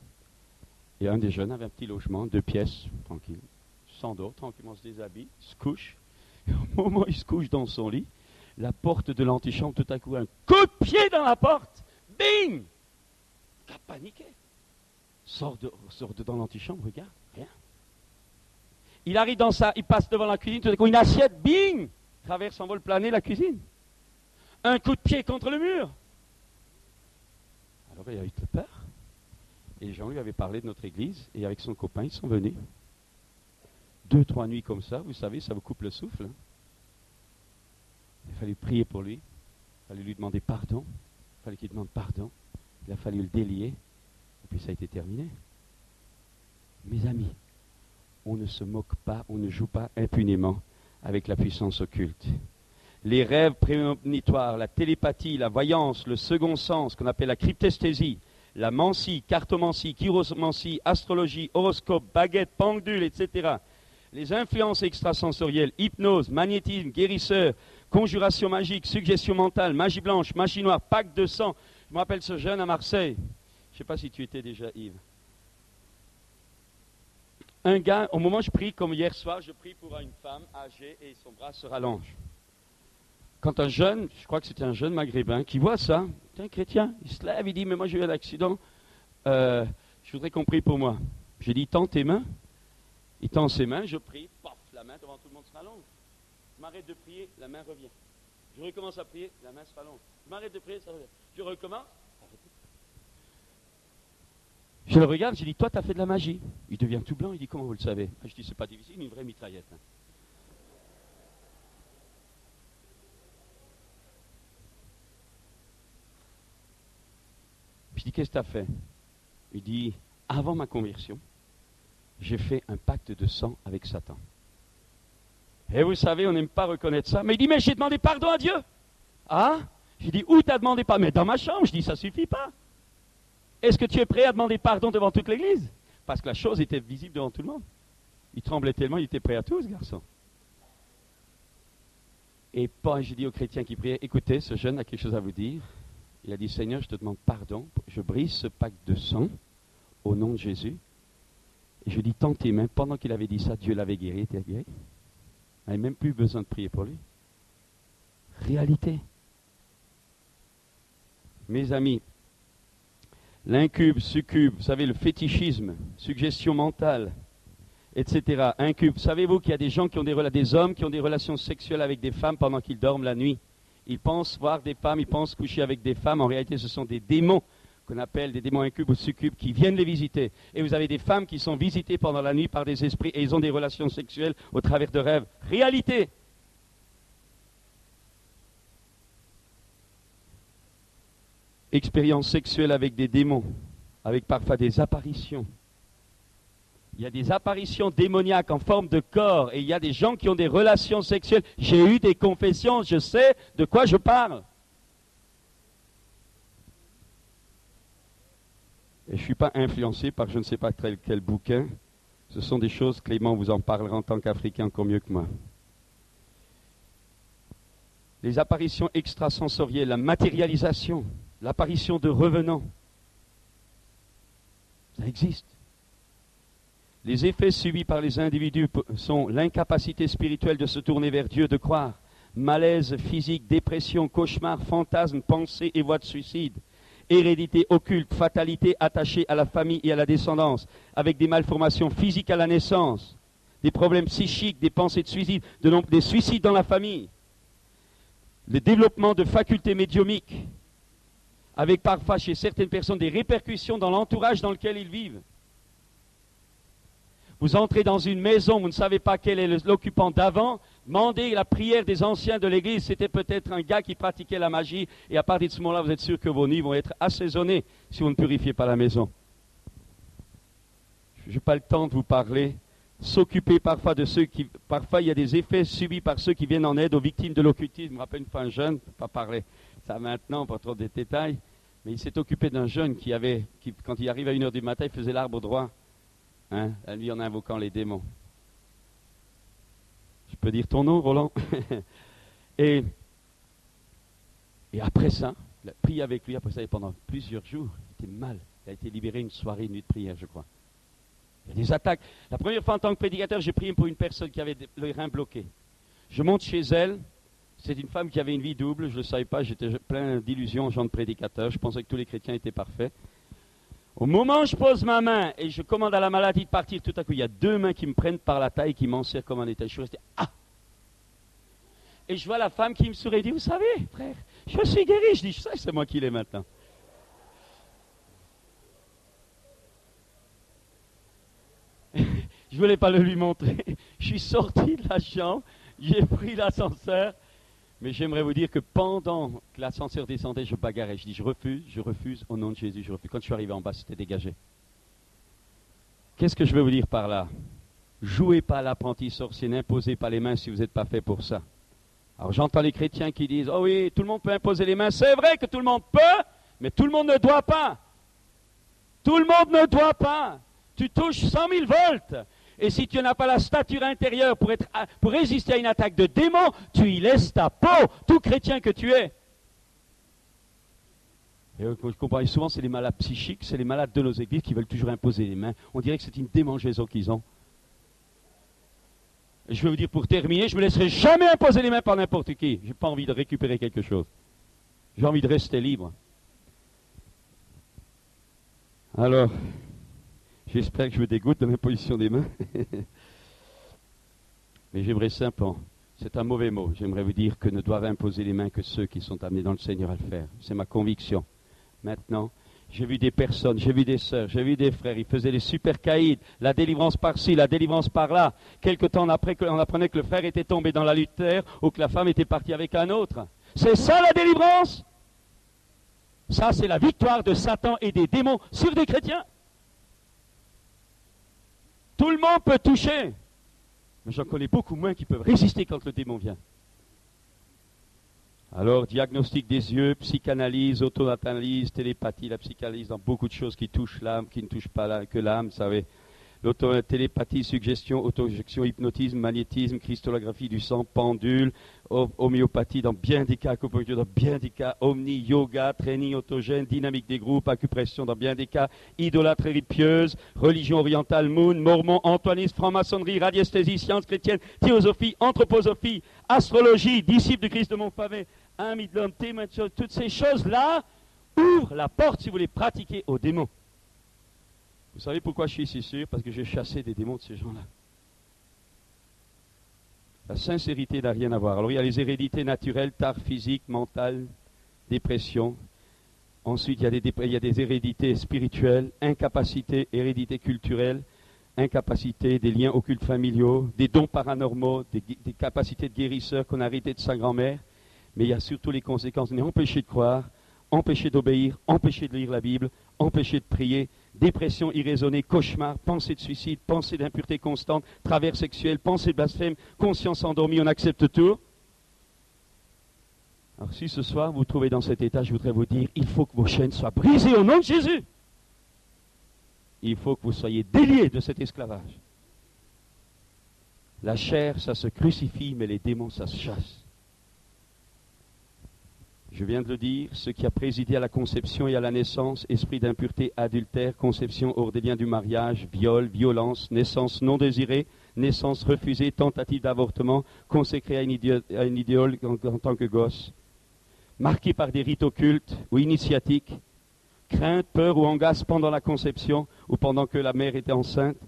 et un des jeunes avait un petit logement, 2 pièces, tranquille, sans d'eau, tranquillement se déshabille, se couche, et au moment où il se couche dans son lit, la porte de l'antichambre, tout à coup, un coup de pied dans la porte, bing! Il a paniqué. Sort dans l'antichambre, regarde, rien. Il arrive il passe devant la cuisine, tout à coup, une assiette, bing! Traverse en vol plané la cuisine. Un coup de pied contre le mur. Alors il a eu peur. Et les gens lui avaient parlé de notre église, et avec son copain, ils sont venus. 2-3 nuits comme ça, vous savez, ça vous coupe le souffle. Hein. Il a fallu prier pour lui. Il a fallu lui demander pardon. Il a fallu qu'il demande pardon. Il a fallu le délier. Et puis ça a été terminé. Mes amis, on ne se moque pas, on ne joue pas impunément avec la puissance occulte. Les rêves prémonitoires, la télépathie, la voyance, le second sens, qu'on appelle la cryptesthésie, la mancie, cartomancie, chiromancie, astrologie, horoscope, baguette, pendule, etc. Les influences extrasensorielles, hypnose, magnétisme, guérisseur, conjuration magique, suggestion mentale, magie blanche, magie noire, pacte de sang. Je me rappelle ce jeune à Marseille. Je ne sais pas si tu étais déjà, Yves. Un gars, au moment où je prie, comme hier soir, je prie pour une femme âgée et son bras se rallonge. Quand un jeune, je crois que c'était un jeune maghrébin, qui voit ça, c'est un chrétien, il se lève, il dit, mais moi j'ai eu un accident, je voudrais qu'on prie pour moi. J'ai dit, tends tes mains. Il tend ses mains, je prie, paf, la main devant tout le monde se rallonge. Je m'arrête de prier, la main revient. Je recommence à prier, la main se rallonge. Je m'arrête de prier, ça revient. Je recommence, ça revient. Je le regarde, je dis, toi, tu as fait de la magie. Il devient tout blanc, il dit, comment vous le savez? Je dis, c'est pas difficile, une vraie mitraillette. Hein. Puis je dis, qu'est-ce que tu as fait? Il dit, avant ma conversion, j'ai fait un pacte de sang avec Satan. Et vous savez, on n'aime pas reconnaître ça. Mais il dit, mais j'ai demandé pardon à Dieu. Ah? J'ai dit, où t'as demandé pardon? Mais dans ma chambre. Je dis, ça suffit pas. Est-ce que tu es prêt à demander pardon devant toute l'église? Parce que la chose était visible devant tout le monde. Il tremblait tellement, il était prêt à tout, ce garçon. Et pas, j'ai dit aux chrétiens qui priaient, écoutez, ce jeune a quelque chose à vous dire. Il a dit, Seigneur, je te demande pardon. Je brise ce pacte de sang au nom de Jésus. Et je dis, tends tes mains. Pendant qu'il avait dit ça, Dieu l'avait guéri, il était guéri. Il n'avait même plus besoin de prier pour lui. Réalité. Mes amis, l'incube, succube, vous savez, le fétichisme, suggestion mentale, etc. Incube. Savez-vous qu'il y a des gens qui ont des hommes qui ont des relations sexuelles avec des femmes pendant qu'ils dorment la nuit? Ils pensent voir des femmes, ils pensent coucher avec des femmes. En réalité, ce sont des démons qu'on appelle des démons incubes ou succubes qui viennent les visiter. Et vous avez des femmes qui sont visitées pendant la nuit par des esprits et ils ont des relations sexuelles au travers de rêves. Réalité. Expérience sexuelle avec des démons, avec parfois des apparitions. Il y a des apparitions démoniaques en forme de corps et il y a des gens qui ont des relations sexuelles. J'ai eu des confessions, je sais de quoi je parle. Et je ne suis pas influencé par je ne sais pas quel bouquin. Ce sont des choses, Clément vous en parlera en tant qu'Africain encore mieux que moi. Les apparitions extrasensorielles, la matérialisation. l'apparition de revenants. Ça existe. Les effets subis par les individus sont l'incapacité spirituelle de se tourner vers Dieu, de croire, malaise physique, dépression, cauchemar, fantasmes, pensées et voies de suicide, hérédité occulte, fatalité attachée à la famille et à la descendance, avec des malformations physiques à la naissance, des problèmes psychiques, des pensées de suicide, des suicides dans la famille, le développement de facultés médiumiques, avec parfois chez certaines personnes des répercussions dans l'entourage dans lequel ils vivent. Vous entrez dans une maison, vous ne savez pas quel est l'occupant d'avant, demandez la prière des anciens de l'église, c'était peut-être un gars qui pratiquait la magie, et à partir de ce moment-là, vous êtes sûr que vos nuits vont être assaisonnées si vous ne purifiez pas la maison. Je n'ai pas le temps de vous parler. S'occuper parfois de ceux qui... Parfois, il y a des effets subis par ceux qui viennent en aide aux victimes de l'occultisme. Je me rappelle une fois un jeune, je ne peux pas parler ça maintenant, pas trop de détails, mais il s'est occupé d'un jeune qui, quand il arrive à 1h du matin, il faisait l'arbre droit. Hein, la nuit en invoquant les démons. Je peux dire ton nom, Roland? et après ça, il a prié avec lui, après ça, pendant plusieurs jours, il était mal. Il a été libéré une soirée, une nuit de prière, je crois. Il y a des attaques. La première fois en tant que prédicateur, j'ai prié pour une personne qui avait le rein bloqué. Je monte chez elle. C'est une femme qui avait une vie double, je ne le savais pas, j'étais plein d'illusions en genre de prédicateur. Je pensais que tous les chrétiens étaient parfaits. Au moment où je pose ma main et je commande à la maladie de partir, tout à coup, il y a 2 mains qui me prennent par la taille, qui m'enserrent comme un état. Je suis resté, ah! Et je vois la femme qui me sourit et dit, vous savez, frère, je suis guéri. Je dis, je sais, c'est moi qui l'ai maintenant. Je ne voulais pas le lui montrer. Je suis sorti de la chambre, j'ai pris l'ascenseur. Mais j'aimerais vous dire que pendant que l'ascenseur descendait, je bagarrais. Je dis, je refuse, au nom de Jésus, je refuse. Quand je suis arrivé en bas, c'était dégagé. Qu'est-ce que je veux vous dire par là? Jouez pas à l'apprenti sorcier, n'imposez pas les mains si vous n'êtes pas fait pour ça. Alors j'entends les chrétiens qui disent, oh oui, tout le monde peut imposer les mains. C'est vrai que tout le monde peut, mais tout le monde ne doit pas. Tout le monde ne doit pas. Tu touches 100 000 volts. Et si tu n'as pas la stature intérieure pour résister à une attaque de démon, tu y laisses ta peau, tout chrétien que tu es. Et je comprends, et souvent c'est les malades psychiques, c'est les malades de nos églises qui veulent toujours imposer les mains. On dirait que c'est une démangeaison qu'ils ont. Et je vais vous dire pour terminer, je ne me laisserai jamais imposer les mains par n'importe qui. Je n'ai pas envie de récupérer quelque chose. J'ai envie de rester libre. Alors... j'espère que je me dégoûte de l'imposition des mains. Mais j'aimerais simplement, c'est un mauvais mot, j'aimerais vous dire que ne doivent imposer les mains que ceux qui sont amenés dans le Seigneur à le faire. C'est ma conviction. Maintenant, j'ai vu des personnes, j'ai vu des sœurs, j'ai vu des frères, ils faisaient les super caïds, la délivrance par-ci, la délivrance par-là. Quelque temps après, on apprenait que le frère était tombé dans l'adultère ou que la femme était partie avec un autre. C'est ça la délivrance? Ça, c'est la victoire de Satan et des démons sur des chrétiens. Tout le monde peut toucher, mais j'en connais beaucoup moins qui peuvent résister quand le démon vient. Alors, diagnostic des yeux, psychanalyse, auto-analyse, télépathie, la psychanalyse dans beaucoup de choses qui touchent l'âme, qui ne touchent pas que l'âme, vous savez. L'auto-télépathie, suggestion, auto-injection, hypnotisme, magnétisme, cristallographie du sang, pendule, homéopathie dans bien des cas, acupuncture dans bien des cas, omni, yoga, training autogène, dynamique des groupes, acupression dans bien des cas, idolâtrerie pieuse, religion orientale, moon, mormon, antoinisme, franc-maçonnerie, radiesthésie, sciences chrétiennes, théosophie, anthroposophie, astrologie, disciple de Christ de Montfavet, ami de l'homme, témoin de choses, toutes ces choses-là ouvrent la porte, si vous les pratiquez, aux démons. Vous savez pourquoi je suis si sûr? Parce que j'ai chassé des démons de ces gens-là. La sincérité n'a rien à voir. Alors il y a les hérédités naturelles, tard physique, mentale, dépression. Ensuite, il y a des hérédités spirituelles, incapacité, hérédité culturelle, incapacité, des liens occultes familiaux, des dons paranormaux, des capacités de guérisseur qu'on a héritées de sa grand-mère. Mais il y a surtout les conséquences. On est empêché de croire, empêché d'obéir, empêché de lire la Bible, empêché de prier, dépression irraisonnée, cauchemar, pensée de suicide, pensée d'impureté constante, travers sexuel, pensée de blasphème, conscience endormie, on accepte tout. Alors si ce soir vous vous trouvez dans cet état, je voudrais vous dire, il faut que vos chaînes soient brisées au nom de Jésus. Il faut que vous soyez déliés de cet esclavage. La chair, ça se crucifie, mais les démons, ça se chasse. Je viens de le dire, ce qui a présidé à la conception et à la naissance, esprit d'impureté, adultère, conception hors des liens du mariage, viol, violence, naissance non désirée, naissance refusée, tentative d'avortement, consacré à une idéole en tant que gosse, marqué par des rites occultes ou initiatiques, crainte, peur ou angoisse pendant la conception ou pendant que la mère était enceinte,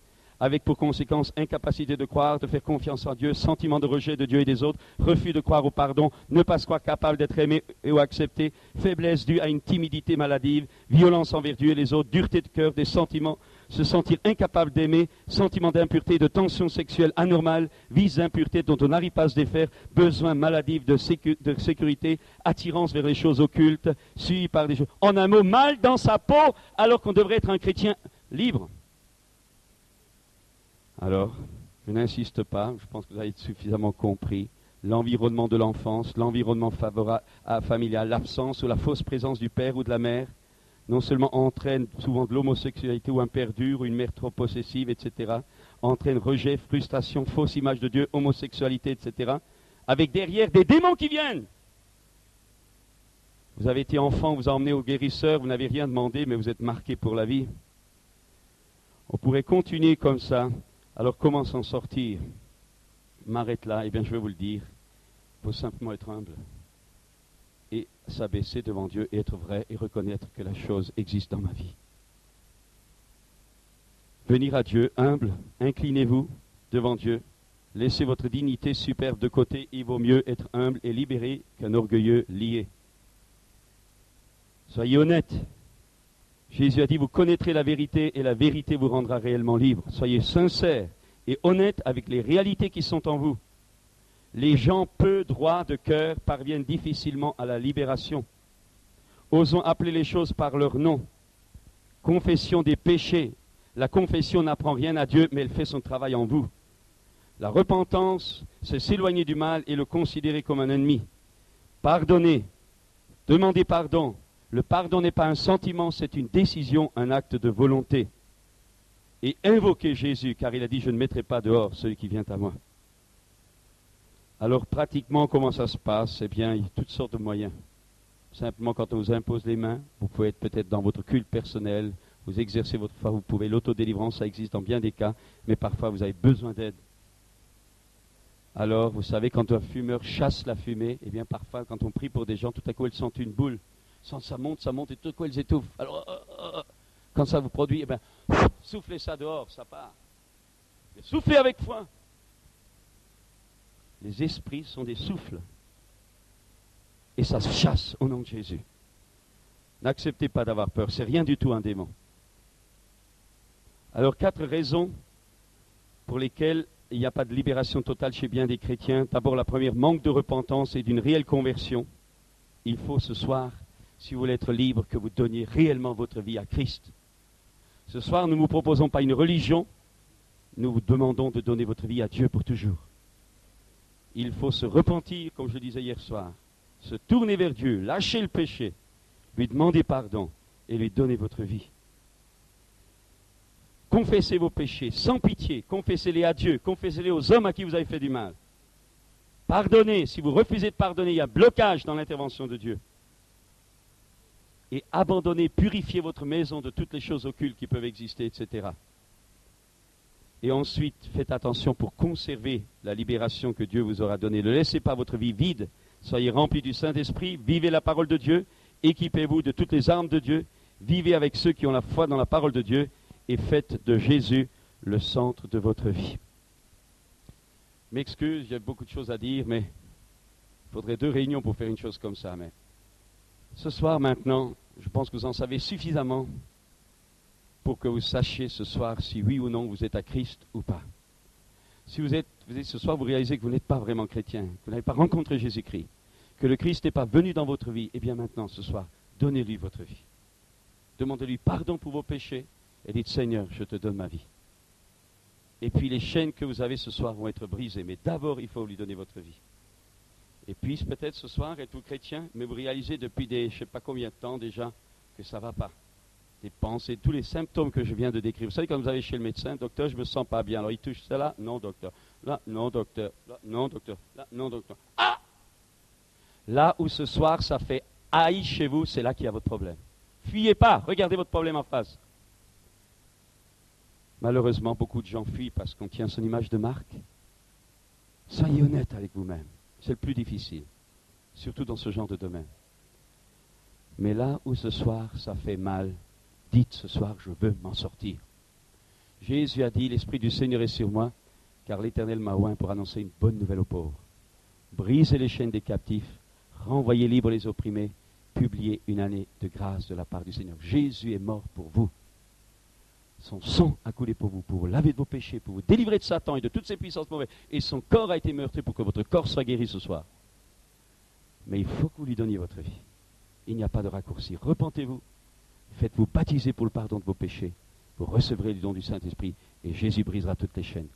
avec pour conséquence incapacité de croire, de faire confiance en Dieu, sentiment de rejet de Dieu et des autres, refus de croire au pardon, ne pas se croire capable d'être aimé ou accepté, faiblesse due à une timidité maladive, violence envers Dieu et les autres, dureté de cœur, des sentiments, se sentir incapable d'aimer, sentiment d'impureté, de tension sexuelle anormale, vice d'impureté dont on n'arrive pas à se défaire, besoin maladif de sécurité, attirance vers les choses occultes, suivi par des choses. En un mot, mal dans sa peau alors qu'on devrait être un chrétien libre. Alors, je n'insiste pas, je pense que vous avez suffisamment compris. L'environnement de l'enfance, l'environnement familial, l'absence ou la fausse présence du père ou de la mère, non seulement entraîne souvent de l'homosexualité ou un père dur ou une mère trop possessive, etc., entraîne rejet, frustration, fausse image de Dieu, homosexualité, etc., avec derrière des démons qui viennent. Vous avez été enfant, on vous a emmené au guérisseur, vous n'avez rien demandé, mais vous êtes marqué pour la vie. On pourrait continuer comme ça. Alors comment s'en sortir? M'arrête là, eh bien je vais vous le dire. Il faut simplement être humble et s'abaisser devant Dieu et être vrai et reconnaître que la chose existe dans ma vie. Venir à Dieu humble, inclinez-vous devant Dieu, laissez votre dignité superbe de côté, il vaut mieux être humble et libéré qu'un orgueilleux lié. Soyez honnête. Jésus a dit, vous connaîtrez la vérité et la vérité vous rendra réellement libre. Soyez sincères et honnêtes avec les réalités qui sont en vous. Les gens peu droits de cœur parviennent difficilement à la libération. Osons appeler les choses par leur nom. Confession des péchés. La confession n'apprend rien à Dieu, mais elle fait son travail en vous. La repentance, c'est s'éloigner du mal et le considérer comme un ennemi. Pardonnez, demandez pardon. Le pardon n'est pas un sentiment, c'est une décision, un acte de volonté. Et invoquez Jésus, car il a dit, je ne mettrai pas dehors celui qui vient à moi. Alors pratiquement, comment ça se passe? Eh bien, il y a toutes sortes de moyens. Simplement, quand on vous impose les mains, vous pouvez être peut-être dans votre culte personnel, vous exercez votre foi, vous pouvez l'autodélivrance, ça existe dans bien des cas, mais parfois vous avez besoin d'aide. Alors, vous savez, quand un fumeur chasse la fumée, eh bien parfois, quand on prie pour des gens, tout à coup, elles sentent une boule. Ça monte, et tout à coup, elles étouffent. Alors, quand ça vous produit, eh bien, soufflez ça dehors, ça part. Mais soufflez avec foi. Les esprits sont des souffles. Et ça se chasse au nom de Jésus. N'acceptez pas d'avoir peur, c'est rien du tout un démon. Alors, 4 raisons pour lesquelles il n'y a pas de libération totale chez bien des chrétiens. D'abord, la première, manque de repentance et d'une réelle conversion. Il faut ce soir, si vous voulez être libre, que vous donniez réellement votre vie à Christ. Ce soir, nous ne vous proposons pas une religion, nous vous demandons de donner votre vie à Dieu pour toujours. Il faut se repentir, comme je le disais hier soir, se tourner vers Dieu, lâcher le péché, lui demander pardon et lui donner votre vie. Confessez vos péchés sans pitié, confessez-les à Dieu, confessez-les aux hommes à qui vous avez fait du mal. Pardonnez, si vous refusez de pardonner, il y a blocage dans l'intervention de Dieu. Et abandonnez, purifiez votre maison de toutes les choses occultes qui peuvent exister, etc. Et ensuite, faites attention pour conserver la libération que Dieu vous aura donnée. Ne laissez pas votre vie vide. Soyez remplis du Saint-Esprit, vivez la parole de Dieu, équipez-vous de toutes les armes de Dieu, vivez avec ceux qui ont la foi dans la parole de Dieu et faites de Jésus le centre de votre vie. Je m'excuse, il y a beaucoup de choses à dire, mais il faudrait 2 réunions pour faire une chose comme ça. Mais ce soir maintenant, je pense que vous en savez suffisamment pour que vous sachiez ce soir si oui ou non vous êtes à Christ ou pas. Si vous êtes ce soir, vous réalisez que vous n'êtes pas vraiment chrétien, que vous n'avez pas rencontré Jésus-Christ, que le Christ n'est pas venu dans votre vie, eh bien maintenant, ce soir, donnez-lui votre vie. Demandez-lui pardon pour vos péchés et dites, Seigneur, je te donne ma vie. Et puis les chaînes que vous avez ce soir vont être brisées, mais d'abord, il faut lui donner votre vie. Et puis peut-être ce soir, êtes-vous chrétien, mais vous réalisez depuis je ne sais pas combien de temps déjà que ça ne va pas. Des pensées, tous les symptômes que je viens de décrire. Vous savez, quand vous allez chez le médecin, docteur, je ne me sens pas bien. Alors il touche ça là, non docteur. Là, non docteur. Là, non docteur. Là, non docteur. Ah! Là où ce soir, ça fait haï chez vous, c'est là qu'il y a votre problème. Fuyez pas, regardez votre problème en face. Malheureusement, beaucoup de gens fuient parce qu'on tient son image de marque. Soyez honnête avec vous-même. C'est le plus difficile, surtout dans ce genre de domaine. Mais là où ce soir ça fait mal, dites ce soir, je veux m'en sortir. Jésus a dit, l'Esprit du Seigneur est sur moi, car l'Éternel m'a oint pour annoncer une bonne nouvelle aux pauvres. Brisez les chaînes des captifs, renvoyez libres les opprimés, publiez une année de grâce de la part du Seigneur. Jésus est mort pour vous. Son sang a coulé pour vous laver de vos péchés, pour vous délivrer de Satan et de toutes ses puissances mauvaises. Et son corps a été meurtri pour que votre corps soit guéri ce soir. Mais il faut que vous lui donniez votre vie. Il n'y a pas de raccourci. Repentez-vous, faites-vous baptiser pour le pardon de vos péchés, vous recevrez le don du Saint-Esprit et Jésus brisera toutes les chaînes.